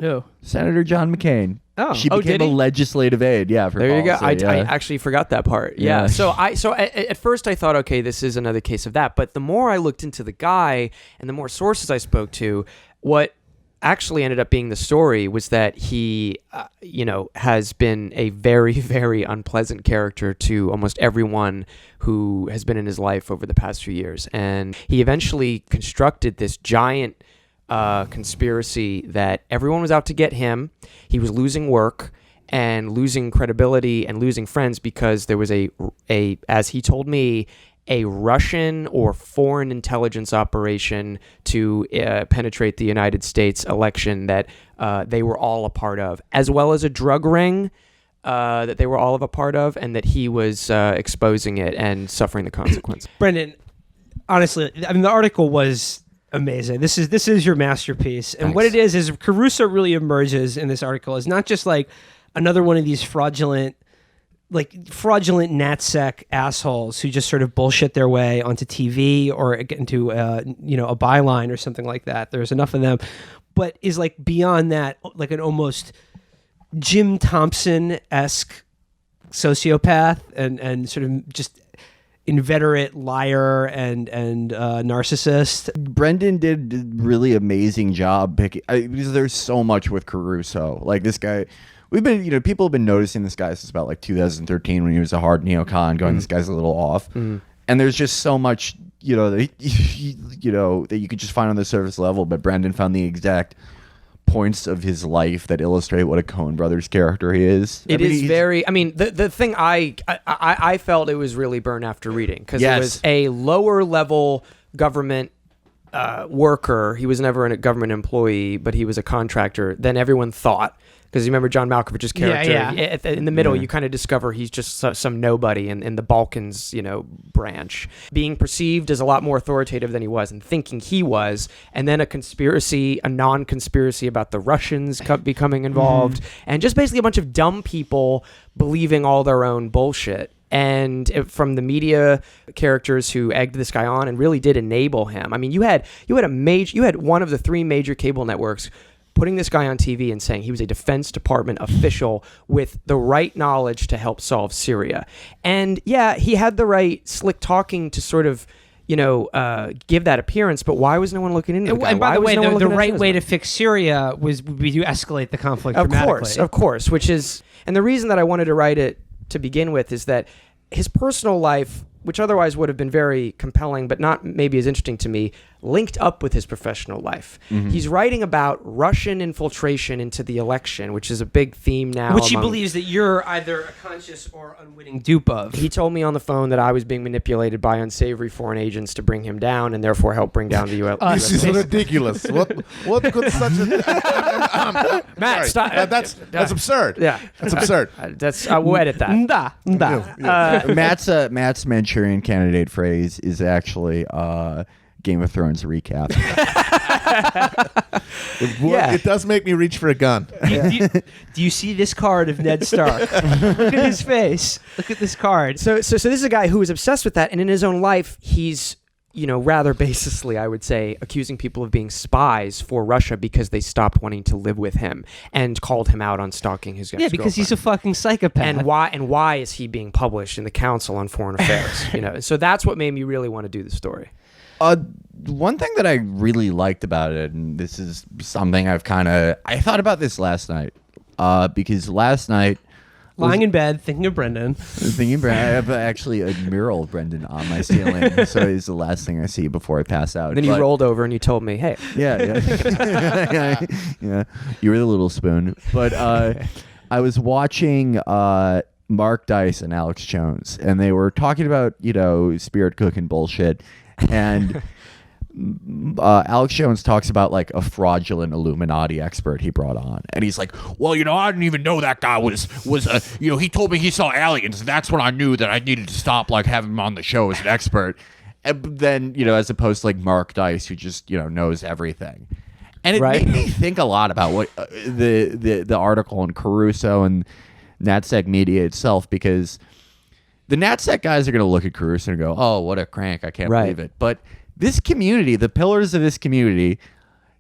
Who? Senator John McCain. Oh. She Oh, became did a he? legislative aide. Yeah, for There you go. policy, I yeah. actually forgot that part. Yeah. Yeah. So at first I thought, okay, this is another case of that. But the more I looked into the guy and the more sources I spoke to, what actually ended up being the story was that he, has been a very, very unpleasant character to almost everyone who has been in his life over the past few years. And he eventually constructed this giant conspiracy that everyone was out to get him. He was losing work and losing credibility and losing friends because there was a as he told me, a Russian or foreign intelligence operation to penetrate the United States election that they were all a part of, as well as a drug ring that they were all of a part of, and that he was exposing it and suffering the consequence. Brendan, honestly, I mean, the article was amazing. This is your masterpiece. And what it is Caruso really emerges in this article as not just like another one of these fraudulent natsec assholes who just sort of bullshit their way onto TV or get into a byline or something like that. There's enough of them, but is like beyond that, like an almost Jim Thompson-esque sociopath and sort of just inveterate liar and narcissist. Brendan did a really amazing job picking because there's so much with Caruso. Like this guy, we've been people have been noticing this guy since about like 2013 when he was a hard neocon, going this guy's a little off. And there's just so much that that you could just find on the surface level. But Brendan found the exact points of his life that illustrate what a Coen Brothers character he is. It is very. I mean, the thing I felt it was really burn after reading because it was a lower level government worker. He was never a government employee, but he was a contractor. Than everyone thought. Because you remember John Malkovich's character. Yeah. In the middle, you kind of discover he's just some nobody in the Balkans, branch, being perceived as a lot more authoritative than he was, and thinking he was, and then a non-conspiracy about the Russians becoming involved, and just basically a bunch of dumb people believing all their own bullshit. And from the media characters who egged this guy on and really did enable him. I mean, you had one of the 3 major cable networks putting this guy on TV and saying he was a Defense Department official with the right knowledge to help solve Syria. And yeah, he had the right slick talking to sort of, give that appearance, but why was no one looking into it? And by the way, the right way to fix Syria would be to escalate the conflict dramatically. Of course, and the reason that I wanted to write it to begin with is that his personal life, which otherwise would have been very compelling, but not maybe as interesting to me, linked up with his professional life. He's writing about Russian infiltration into the election, which is a big theme now. Which he believes that you're either a conscious or unwitting dupe of. He told me on the phone that I was being manipulated by unsavory foreign agents to bring him down and therefore help bring down the U.S. This is ridiculous. What could such a... Matt, stop. That's absurd. Yeah. That's absurd. We'll edit that. Matt's Manchurian Candidate phrase is actually Game of Thrones recap. It does make me reach for a gun. Do you see this card of Ned Stark? Look at his face. Look at this card. So this is a guy who is obsessed with that, and in his own life, he's rather baselessly, I would say, accusing people of being spies for Russia because they stopped wanting to live with him and called him out on stalking his ex-girlfriend. Yeah, because he's a fucking psychopath. And why is he being published in the Council on Foreign Affairs? So that's what made me really want to do the story. One thing that I really liked about it, and this is something I thought about this last night, because last night, lying in bed, thinking of Brendan. I have actually a mural of Brendan on my ceiling, so it's the last thing I see before I pass out. Then you rolled over and you told me, hey. Yeah. You were the little spoon. But I was watching Mark Dice and Alex Jones, and they were talking about, spirit cooking bullshit. And Alex Jones talks about like a fraudulent Illuminati expert he brought on, and he's like, well, I didn't even know that guy was he told me he saw aliens, and that's when I knew that I needed to stop like having him on the show as an expert. And then as opposed to like Mark Dice, who just knows everything. And it made me think a lot about what the article on Caruso and natsec media itself, because the natsec guys are going to look at Caruso and go, oh, what a crank, I can't believe it. But this community, the pillars of this community,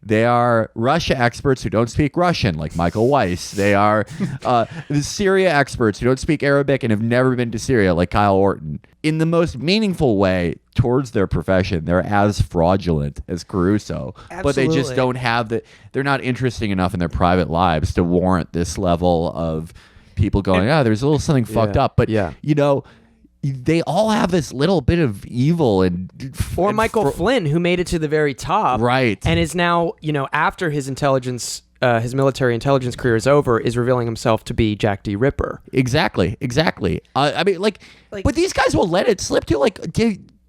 they are Russia experts who don't speak Russian, like Michael Weiss. They are the Syria experts who don't speak Arabic and have never been to Syria, like Kyle Orton. In the most meaningful way towards their profession, they're as fraudulent as Caruso. Absolutely. But they just don't have they're not interesting enough in their private lives to warrant this level of people going, there's a little something fucked up. But, they all have this little bit of evil or Michael Flynn, who made it to the very top, right, and is now after his military intelligence career is over, is revealing himself to be Jack D. Ripper. Exactly. I mean, but these guys will let it slip too. Like,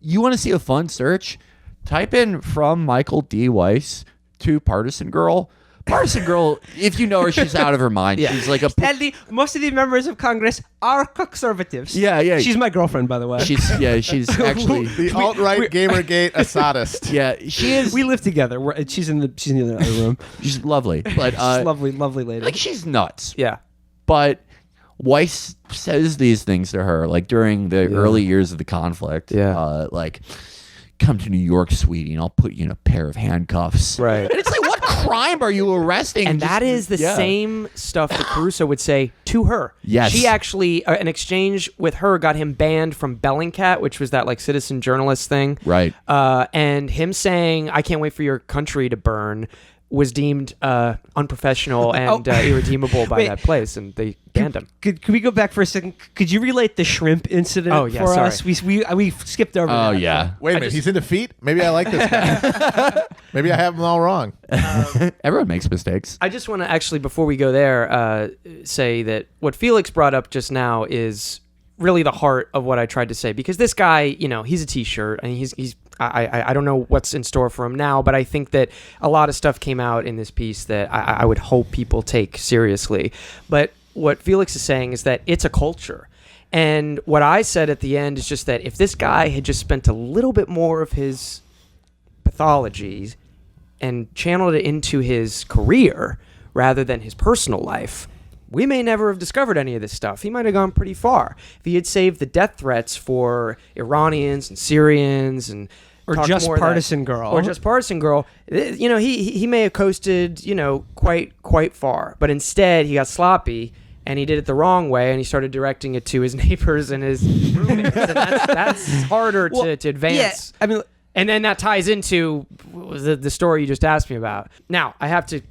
you want to see a fun search? Type in from Michael D. Weiss to Partisan Girl. Partisan Girl, if you know her, she's out of her mind. Yeah. She's like most of the members of Congress are conservatives. Yeah. She's my girlfriend, by the way. She's actually the alt-right Gamergate Assadist. Yeah, she is. We live together. She's in the other room. She's lovely, but she's lovely lady. Like, she's nuts. Yeah, but Weiss says these things to her, like during the early years of the conflict. Yeah, like, come to New York, sweetie, and I'll put you in a pair of handcuffs. Right. And it's like, what crime are you arresting? And that is the same stuff that Caruso would say to her. Yes. She actually, an exchange with her got him banned from Bellingcat, which was that like citizen journalist thing. Right. And him saying, I can't wait for your country to burn, was deemed unprofessional and irredeemable by that place, and they banned him. Could we go back for a second? Could you relate the shrimp incident for us? We skipped over that. Oh, yeah. Wait a minute, he's into feet? Maybe I like this guy. Maybe I have them all wrong. Everyone makes mistakes. I just want to actually, before we go there, say that what Felix brought up just now is really the heart of what I tried to say, because this guy, he's a t-shirt, and I don't know what's in store for him now, but I think that a lot of stuff came out in this piece that I would hope people take seriously. But what Felix is saying is that it's a culture. And what I said at the end is just that if this guy had just spent a little bit more of his pathologies and channeled it into his career rather than his personal life, we may never have discovered any of this stuff. He might have gone pretty far. If he had saved the death threats for Iranians and Syrians and Or just partisan girl. Or just partisan girl. He may have coasted, quite far. But instead, he got sloppy, and he did it the wrong way, and he started directing it to his neighbors and his roommates. And that's harder to advance. Yeah, I mean, and then that ties into the story you just asked me about. Now, I have to,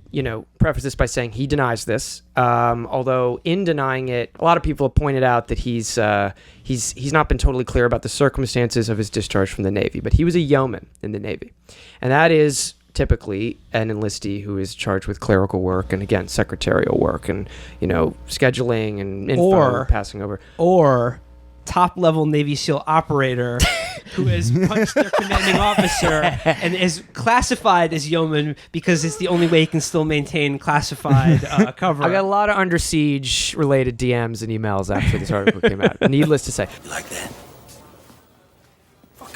preface this by saying he denies this. Although in denying it, a lot of people have pointed out that he's not been totally clear about the circumstances of his discharge from the Navy. But he was a yeoman in the Navy, and that is typically an enlistee who is charged with clerical work and, again, secretarial work and scheduling and info passing over, or top-level Navy SEAL operator who has punched their commanding officer and is classified as yeoman because it's the only way he can still maintain classified cover. I got a lot of Under Siege related DMs and emails after this article came out. Needless to say. Like that?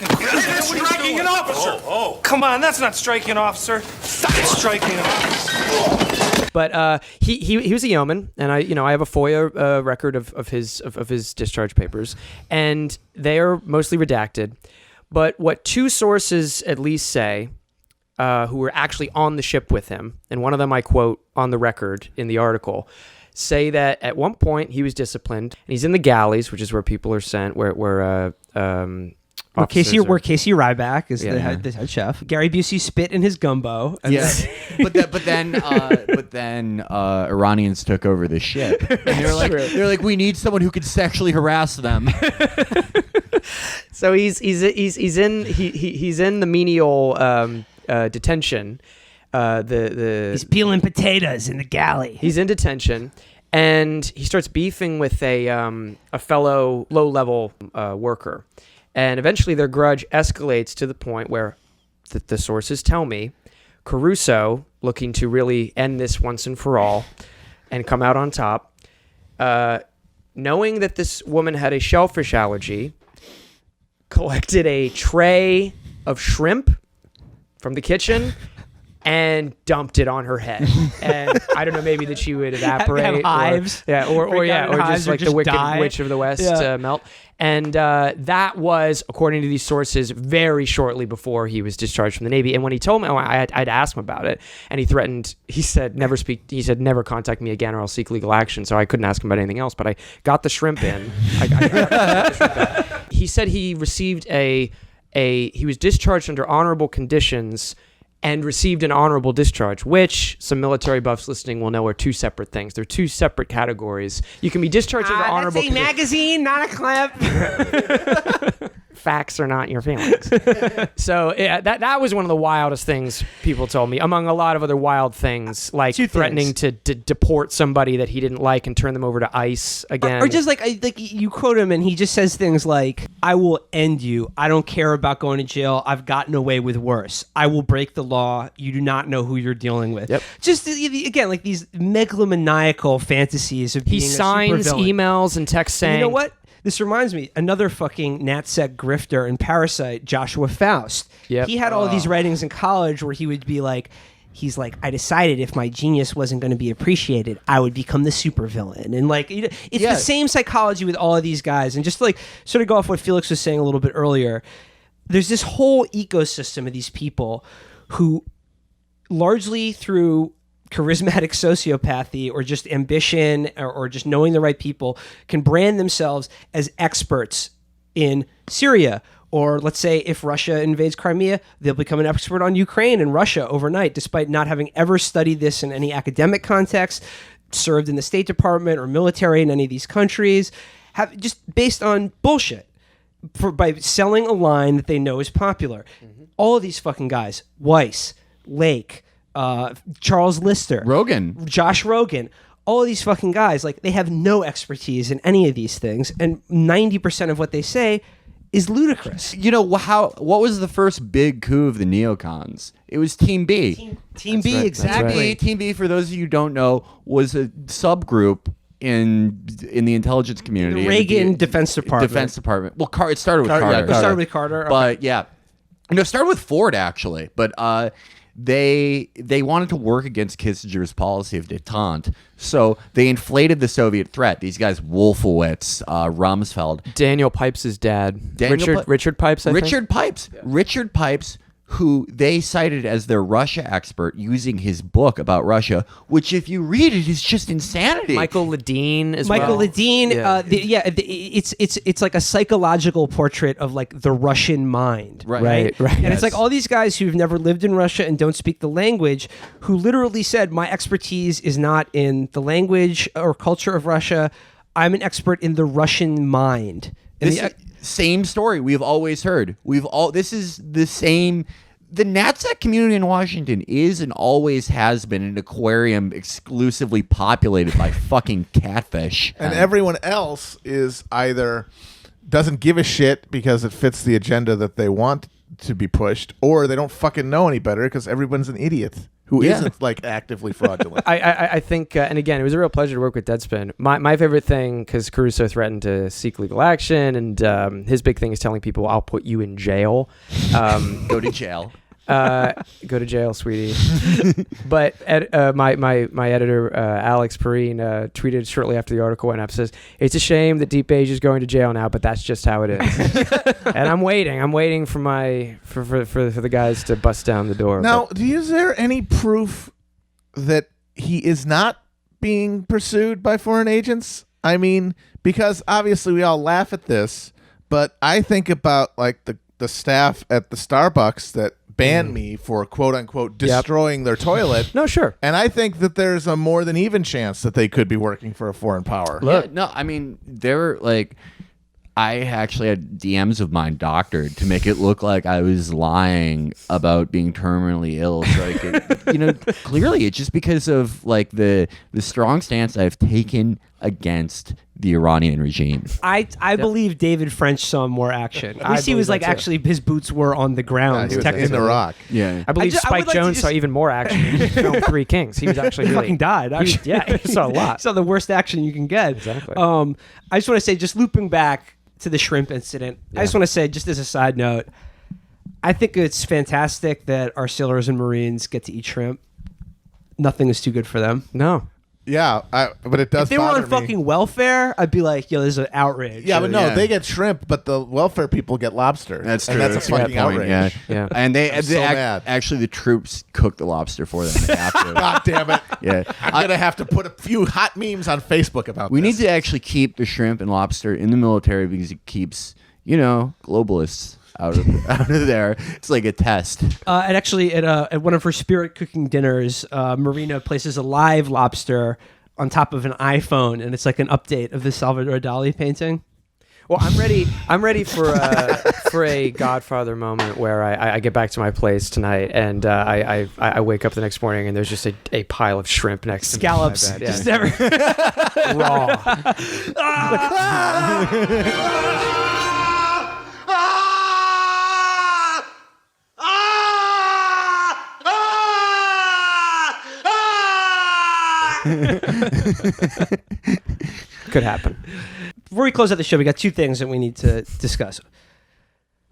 That's striking an officer! Oh. Come on, that's not striking an officer. That's striking an officer. But he was a yeoman, and I have a FOIA record of his discharge papers, and they are mostly redacted. But what two sources at least say, who were actually on the ship with him, and one of them I quote on the record in the article, say that at one point he was disciplined, and he's in the galleys, which is where people are sent, where Casey Ryback is the head chef. Gary Busey spit in his gumbo. Yes, but then Iranians took over the ship, and they're like, we need someone who could sexually harass them. So he's in the menial detention. He's peeling potatoes in the galley. He's in detention, and he starts beefing with a fellow low-level worker. And eventually their grudge escalates to the point where the sources tell me Caruso, looking to really end this once and for all and come out on top, knowing that this woman had a shellfish allergy, collected a tray of shrimp from the kitchen and dumped it on her head. And I don't know, maybe that she would evaporate. Have hives. Or just like the Wicked Witch of the West melt. And that was, according to these sources, very shortly before he was discharged from the Navy. And when he told me, I'd asked him about it, and he threatened, he said, never contact me again or I'll seek legal action. So I couldn't ask him about anything else, but I got the shrimp in. He said he received he was discharged under honorable conditions and received an honorable discharge, which some military buffs listening will know are two separate things. They're two separate categories. You can be discharged under honorable conditions. That's a magazine, not a clip. Facts are not your feelings. So that was one of the wildest things people told me, among a lot of other wild things, like threatening to deport somebody that he didn't like and turn them over to ICE again. Or just like you quote him and he just says things like, I will end you. I don't care about going to jail. I've gotten away with worse. I will break the law. You do not know who you're dealing with. Yep. Just, again, like these megalomaniacal fantasies of being he signs emails and texts saying... And you know what? This reminds me, another fucking natsec grifter and parasite, Joshua Faust. Yep. He had all these writings in college where he would be like, I decided if my genius wasn't going to be appreciated, I would become the supervillain. And like, it's the same psychology with all of these guys. And just to like sort of go off what Felix was saying a little bit earlier, there's this whole ecosystem of these people who largely through charismatic sociopathy or just ambition or just knowing the right people can brand themselves as experts in Syria. Or let's say if Russia invades Crimea, they'll become an expert on Ukraine and Russia overnight, despite not having ever studied this in any academic context, served in the State Department or military in any of these countries, just based on bullshit. By selling a line that they know is popular. Mm-hmm. All of these fucking guys, Weiss, Lake, Charles Lister, Rogan, Josh Rogan, all of these fucking guys, like, they have no expertise in any of these things, and 90% of what they say is ludicrous. You know, what was the first big coup of the neocons? It was Team B. Team B, exactly. Team B, for those of you who don't know, was a subgroup in the intelligence community. The Reagan Defense Department. Well, it started with Carter. It started with Carter. Okay. But yeah, no, it started with Ford actually. But they wanted to work against Kissinger's policy of détente, so they inflated the Soviet threat. These guys, Wolfowitz, Rumsfeld, Daniel Pipes' dad, Richard Pipes. Richard Pipes, who they cited as their Russia expert, using his book about Russia, which, if you read it, is just insanity. Michael Ledeen as Michael well. Ledeen, it's like a psychological portrait of like the Russian mind, right? And it's like all these guys who've never lived in Russia and don't speak the language, who literally said, my expertise is not in the language or culture of Russia. I'm an expert in the Russian mind. Same story we've always heard. This is the same. The natsec community in Washington is and always has been an aquarium exclusively populated by fucking catfish. And everyone else is either doesn't give a shit because it fits the agenda that they want to be pushed, or they don't fucking know any better because everyone's an idiot who isn't like actively fraudulent. I think, and again, it was a real pleasure to work with Deadspin. My favorite thing, because Caruso threatened to seek legal action, and his big thing is telling people, I'll put you in jail. Go to jail. Go to jail, sweetie. But my editor, Alex Perrine, tweeted shortly after the article went up, says, it's a shame that Deep Age is going to jail now, but that's just how it is. And I'm waiting for the guys to bust down the door. Now, is there any proof that he is not being pursued by foreign agents? I mean, because obviously we all laugh at this, but I think about like the staff at the Starbucks that banned me for quote unquote destroying their toilet. No, sure. And I think that there's a more than even chance that they could be working for a foreign power. Look, no, I mean, they're like, I actually had DMs of mine doctored to make it look like I was lying about being terminally ill. So I could, clearly it's just because of like the strong stance I've taken against the Iranian regime. I believe David French saw more action. At least he was like actually his boots were on the ground. He was in the rock. Yeah, I believe Spike Jones saw even more action. He filmed Three Kings. He was actually really, fucking died. Actually, he saw a lot. He saw the worst action you can get. Exactly. I just want to say, just looping back to the shrimp incident, I just want to say, just as a side note, I think it's fantastic that our sailors and Marines get to eat shrimp. Nothing is too good for them. No. Yeah, but it does. If they were on me. fucking welfare, I'd be like, yo, this is an outrage. Yeah, but no, they get shrimp, but the welfare people get lobster. That's true. And that's a fucking outrage. Yeah. And they mad. actually the troops cook the lobster for them. They have to. God damn it. Yeah. I'm going to have to put a few hot memes on Facebook about We this. need to actually keep the shrimp and lobster in the military because it keeps, globalists out of there. It's like a test. And actually, at one of her spirit cooking dinners, Marina places a live lobster on top of an iPhone, and it's like an update of the Salvador Dali painting. Well, I'm ready for a Godfather moment where I get back to my place tonight, and I wake up the next morning and there's just a pile of shrimp next to Scallops. me. Just never Raw. Could happen. Before we close out the show, we got two things that we need to discuss.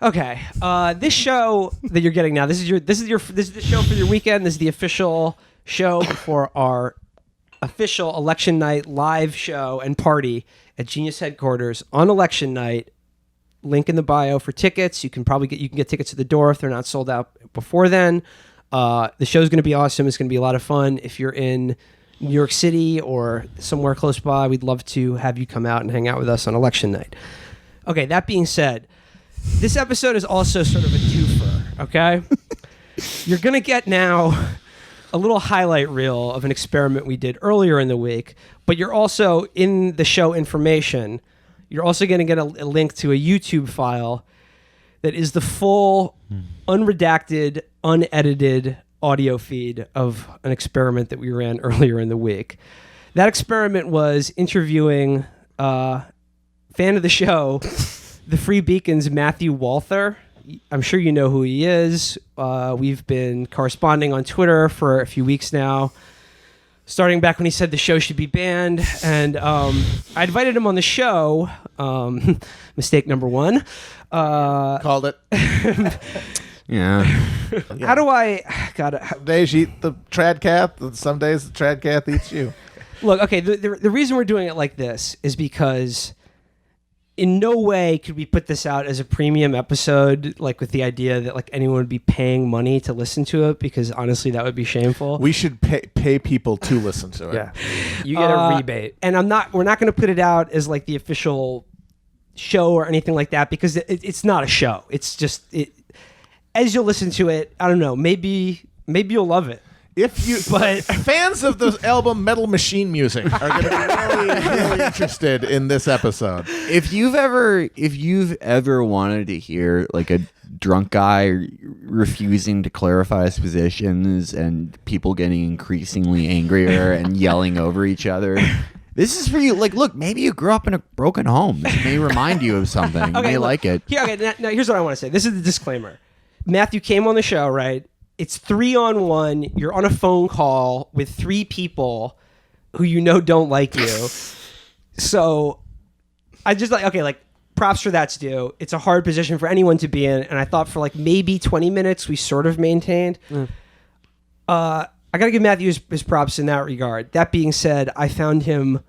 Okay, this show that you're getting now, this is the show for your weekend. This is the official show for our official election night live show and party at Genius headquarters on election night. Link in the bio for tickets. You can get tickets at the door if they're not sold out before then. The show's going to be awesome. It's going to be a lot of fun. If you're in New York City or somewhere close by, we'd love to have you come out and hang out with us on election night. Okay, that being said, this episode is also sort of a twofer, okay? You're going to get now a little highlight reel of an experiment we did earlier in the week, but you're also, in the show information, you're also going to get a link to a YouTube file that is the full, unredacted, unedited audio feed of an experiment that we ran earlier in the week. That experiment was interviewing fan of the show, the Free Beacon's Matthew Walther. I'm sure you know who he is. We've been corresponding on Twitter for a few weeks now, starting back when he said the show should be banned. And I invited him on the show. Mistake number one. Called it. Yeah. How do I... God, Days you eat the trad cat. Some days the trad cat eats you. look, okay, the reason we're doing it like this is because in no way could we put this out as a premium episode, like with the idea that like anyone would be paying money to listen to it, because honestly that would be shameful. We should pay people to listen to it. Yeah. You get a rebate. And we're not going to put it out as like the official show or anything like that, because it's not a show. It's just as you'll listen to it, I don't know, maybe you'll love it. If you, but fans of the album Metal Machine Music are going to be really interested in this episode. If you've ever wanted to hear like a drunk guy refusing to clarify his positions and people getting increasingly angrier and yelling over each other, this is for you. Like, look, maybe you grew up in a broken home. This may remind you of something. You may like it. Now here's what I want to say. This is the disclaimer. Matthew came on the show, right? It's 3-on-1. You're on a phone call with 3 people who you know don't like you. So I just props for that's due. It's a hard position for anyone to be in. And I thought for like maybe 20 minutes we sort of maintained. I got to give Matthew his props in that regard. That being said, I found him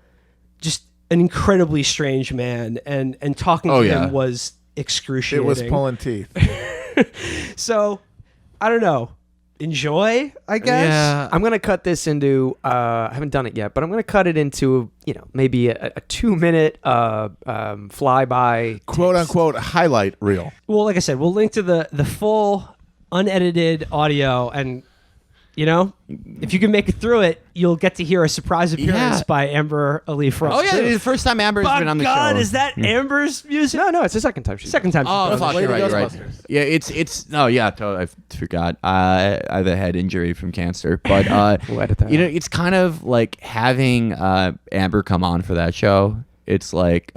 just an incredibly strange man. And talking to him was excruciating. It was pulling teeth. So, I don't know. Enjoy, I guess. Yeah, I'm gonna cut this into. I haven't done it yet, but I'm gonna cut it into maybe a 2-minute flyby, quote unquote highlight reel. Well, like I said, we'll link to the full unedited audio, and if you can make it through it, you'll get to hear a surprise appearance by Amber Ali Frost. Oh yeah, it's the first time Amber's been on the show. Is that Amber's music? No, it's the second time. Second time. Oh, Fuck, you're right. Ghostbusters. Yeah, it's no, yeah, totally. I forgot. I have a head injury from cancer, but We'll edit that out. it's kind of like having Amber come on for that show. It's like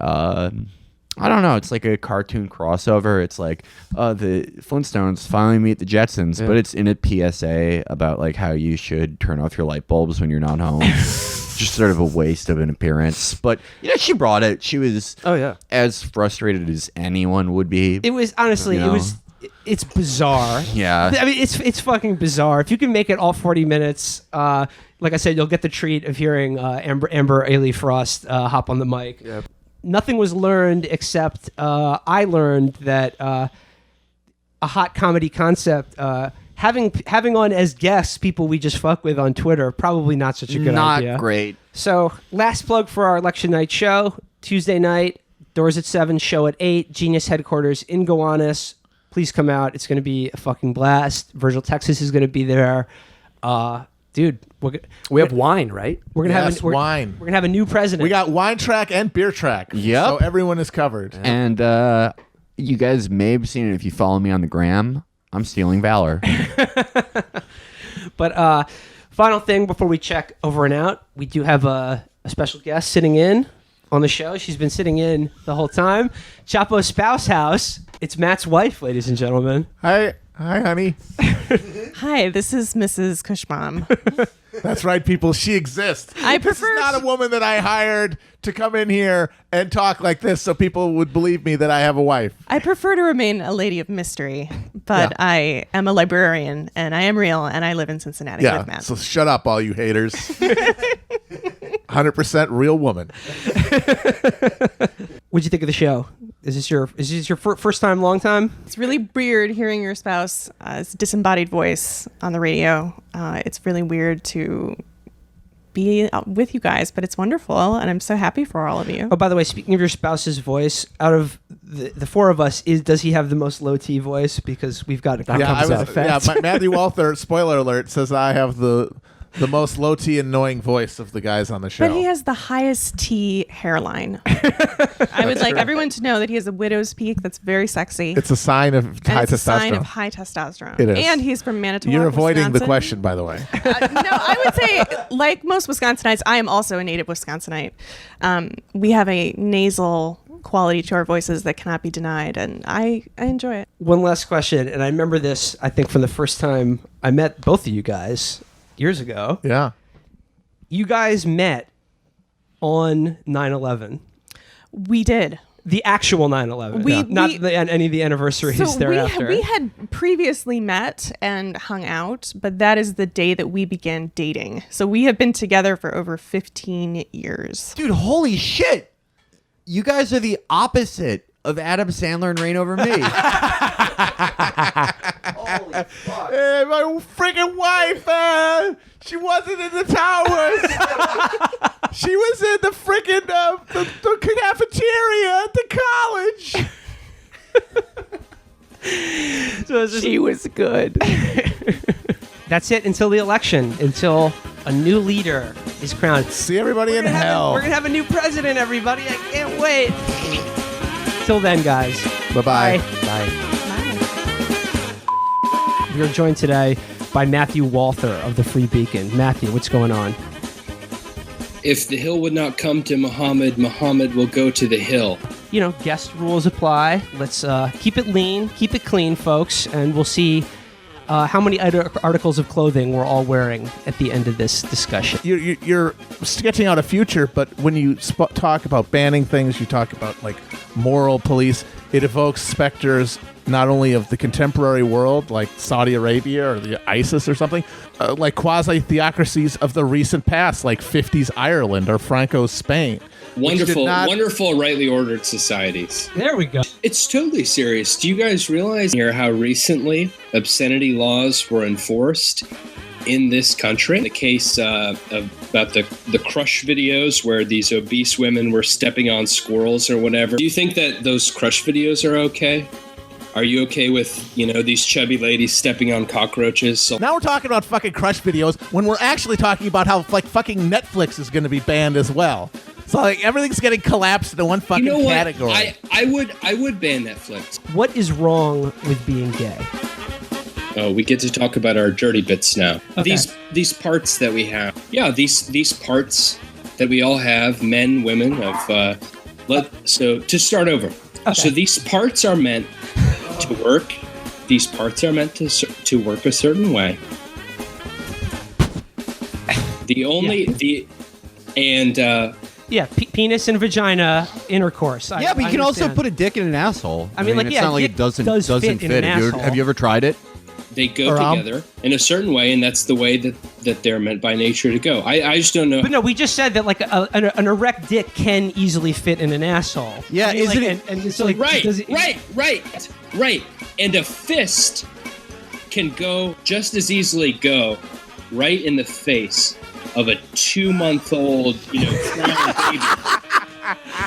I don't know. It's like a cartoon crossover. It's like the Flintstones finally meet the Jetsons, but it's in a PSA about like how you should turn off your light bulbs when you're not home. Just sort of a waste of an appearance. But she brought it. She was as frustrated as anyone would be. It was honestly, it's bizarre. Yeah. I mean, it's fucking bizarre. If you can make it all 40 minutes, like I said, you'll get the treat of hearing Amber Ali Frost hop on the mic. Yep. Nothing was learned except I learned that a hot comedy concept, having on as guests people we just fuck with on Twitter, probably not such a good idea. Not great. So last plug for our election night show, Tuesday night, doors at 7, show at 8, Genius headquarters in Gowanus. Please come out. It's going to be a fucking blast. Virgil, Texas is going to be there. Dude, we have wine, right? We're gonna have wine. We're gonna have a new president. We got wine track and beer track. Yep. So everyone is covered. And you guys may have seen it if you follow me on the gram. I'm stealing valor. But final thing before we check over and out, we do have a special guest sitting in on the show. She's been sitting in the whole time. Chapo's spouse house. It's Matt's wife, ladies and gentlemen. Hi, honey. Hi, this is Mrs. Kushman. That's right, people. She exists. I This prefer- is not a woman that I hired to come in here and talk like this so people would believe me that I have a wife. I prefer to remain a lady of mystery, but I am a librarian, and I am real, and I live in Cincinnati Yeah. with Matt. So shut up, all you haters. 100% real woman. What'd you think of the show? Is this your first time, long time? It's really weird hearing your spouse's disembodied voice on the radio. It's really weird to be with you guys, but it's wonderful, and I'm so happy for all of you. Oh, by the way, speaking of your spouse's voice, out of the 4 of us, does he have the most low T voice? Because we've got Matthew Walther, spoiler alert, says I have the the most low T annoying voice of the guys on the show. But he has the highest T hairline. I would like everyone to know that he has a widow's peak that's very sexy. It's a sign of high it's a sign testosterone. of high testosterone. It is. And he's from Manitowoc, You're avoiding the Wisconsin. question, by the way. No, I would say, like most Wisconsinites, I am also a native Wisconsinite. We have a nasal quality to our voices that cannot be denied, and I enjoy it. One last question, and I remember this, I think, from the first time I met both of you guys years ago. Yeah. You guys met on 9/11. We did. The actual 9/11. Not any of the anniversaries thereafter. We had previously met and hung out, but that is the day that we began dating. So we have been together for over 15 years. Dude, holy shit. You guys are the opposite of Adam Sandler and Reign Over Me. Holy fuck. Hey, my freaking wife, she wasn't in the towers. She was in the freaking the cafeteria at the college. She was good. That's it until the election, until a new leader is crowned. See everybody in hell. We're going to have a new president, everybody. I can't wait. Till then, guys. Bye-bye. Bye. We are joined today by Matthew Walther of the Free Beacon. Matthew, what's going on? If the hill would not come to Muhammad, Muhammad will go to the hill. You know, guest rules apply. Let's keep it lean, keep it clean, folks, and we'll see how many articles of clothing we're all wearing at the end of this discussion. You're sketching out a future, but when you talk about banning things, you talk about like moral police. It evokes specters not only of the contemporary world, like Saudi Arabia or the ISIS or something, like quasi-theocracies of the recent past, like 50s Ireland or Franco's Spain. Wonderful, rightly ordered societies. There we go. It's totally serious. Do you guys realize here how recently obscenity laws were enforced in this country? The case about the crush videos where these obese women were stepping on squirrels or whatever. Do you think that those crush videos are okay? Are you okay with, these chubby ladies stepping on cockroaches? So now we're talking about fucking crush videos when we're actually talking about how like fucking Netflix is going to be banned as well. So like everything's getting collapsed into one fucking category. I would ban Netflix. What is wrong with being gay? Oh, we get to talk about our dirty bits now. Okay. These parts that we have. Yeah, these parts that we all have, men, women. So to start over. Okay. So these parts are meant to work. These parts are meant to work a certain way. Penis and vagina intercourse. But you can also put a dick in an asshole. I mean, it's not like it doesn't fit. Have you ever tried it? They go together in a certain way, and that's the way that they're meant by nature to go. I just don't know. But no, we just said that like an erect dick can easily fit in an asshole. Yeah, isn't it? And it's like, right. And a fist can just as easily go right in the face of a 2-month-old, baby.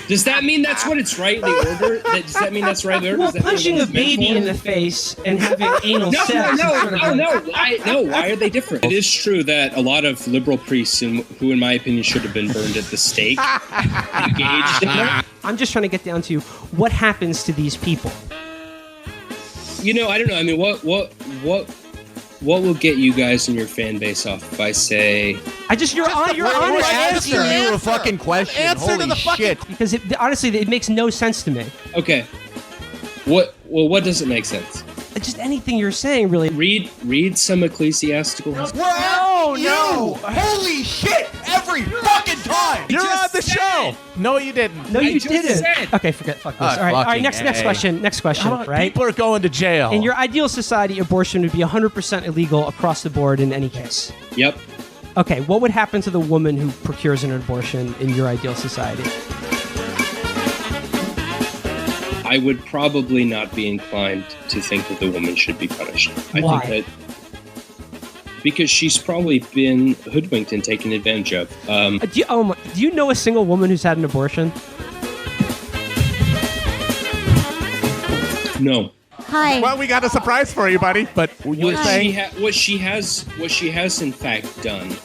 Does that mean that's what it's rightly ordered? Does that mean that's rightly ordered? Well, punching a baby in the face and having anal sex. No. Why are they different? It is true that a lot of liberal priests, who in my opinion should have been burned at the stake, engaged in that. I'm just trying to get down to what happens to these people. I don't know. I mean, what will get you guys and your fan base off if I say... You're honest asking you a fucking question. Answer to the shit. Because honestly, it makes no sense to me. Okay. What doesn't make sense? Just anything you're saying, really. Read some ecclesiastical history. No! Holy shit! Every fucking time! You're on the show! No, you didn't. No, you didn't. Okay, fuck this. All right, next question. Next question, right? People are going to jail. In your ideal society, abortion would be 100% illegal across the board in any case. Yep. Okay, what would happen to the woman who procures an abortion in your ideal society? I would probably not be inclined to think that the woman should be punished. Why? I think that because she's probably been hoodwinked and taken advantage of. Do you know a single woman who's had an abortion? No. Hi. Well, we got a surprise for you, buddy. But you were saying what she has in fact done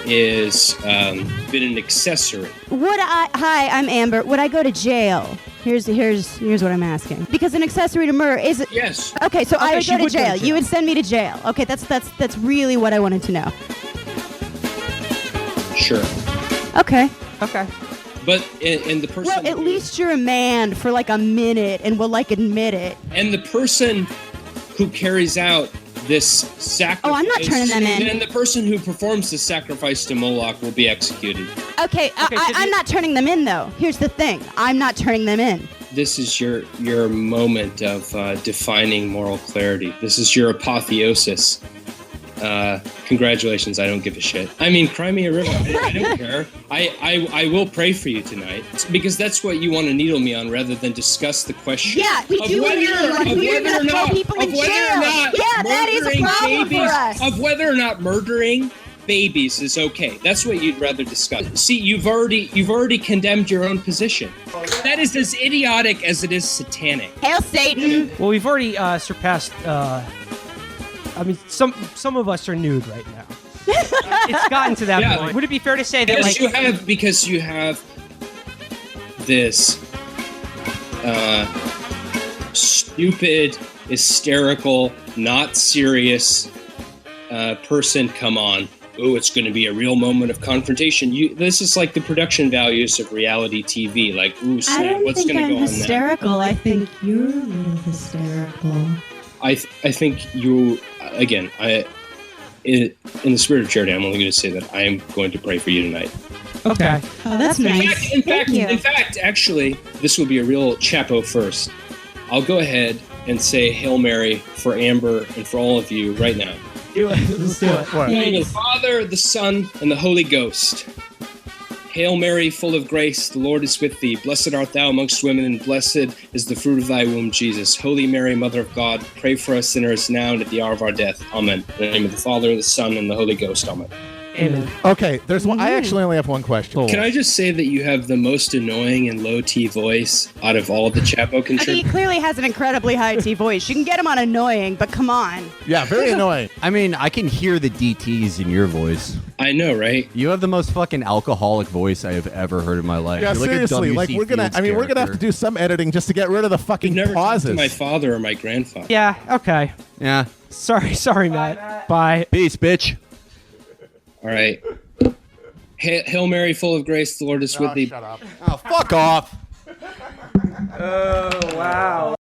is been an accessory. Hi, I'm Amber. Would I go to jail? Here's what I'm asking. Because an accessory to murder is it? Yes. Okay, so I would she go to would go to jail. jail. You would send me to jail. Okay, that's really what I wanted to know. Sure. Okay. Okay. But and the person. Well, at least you're a man for like a minute, and we'll like admit it. And the person who carries out this sacrifice. Oh, I'm not turning them in. And the person who performs the sacrifice to Moloch will be executed. Okay, I'm not turning them in though. Here's the thing: I'm not turning them in. This is your moment of defining moral clarity. This is your apotheosis. Congratulations, I don't give a shit. I mean, cry me a river. I don't care. I will pray for you tonight because that's what you want to needle me on rather than discuss the question. Yeah, we do. Like, we're gonna throw people in jail. Yeah, that is a problem for us. Of whether or not murdering babies is okay. That's what you'd rather discuss. See, you've already condemned your own position. That is as idiotic as it is satanic. Hail Satan! Well, we've already surpassed. I mean, some of us are nude right now. It's gotten to that point. Would it be fair to say that, because you have this stupid, hysterical, not serious person come on? Oh, it's going to be a real moment of confrontation. This is like the production values of reality TV. Like, ooh, snap, what's going to go on now? I don't think I'm hysterical. I think you're a little hysterical. I think you, again, in the spirit of charity, I'm only going to say that I am going to pray for you tonight. Okay. Oh, that's nice. In fact, actually, this will be a real Chapo first. I'll go ahead and say Hail Mary for Amber and for all of you right now. Do it. Let's do it. In the name of the Father, the Son, and the Holy Ghost. Hail Mary, full of grace, the Lord is with thee. Blessed art thou amongst women, and blessed is the fruit of thy womb, Jesus. Holy Mary, Mother of God, pray for us sinners now and at the hour of our death. Amen. In the name of the Father, the Son, and the Holy Ghost. Amen. Amen. Okay, there's one. I actually only have one question. Can I just say that you have the most annoying and low T voice out of all of the Chapo He contributors? clearly has an incredibly high T voice. You can get him on annoying, but come on. Yeah, very annoying. I mean, I can hear the DTs in your voice. I know, right? You have the most fucking alcoholic voice I have ever heard in my life. Yeah, You're seriously. like Like we're gonna have to do some editing just to get rid of the fucking You've never talked to pauses. my father or my grandfather. Yeah. Okay. Yeah. Sorry, Matt. Bye. Peace, bitch. All right. Hail Mary, full of grace, the Lord is with thee. Shut up. Oh, fuck off. Oh wow.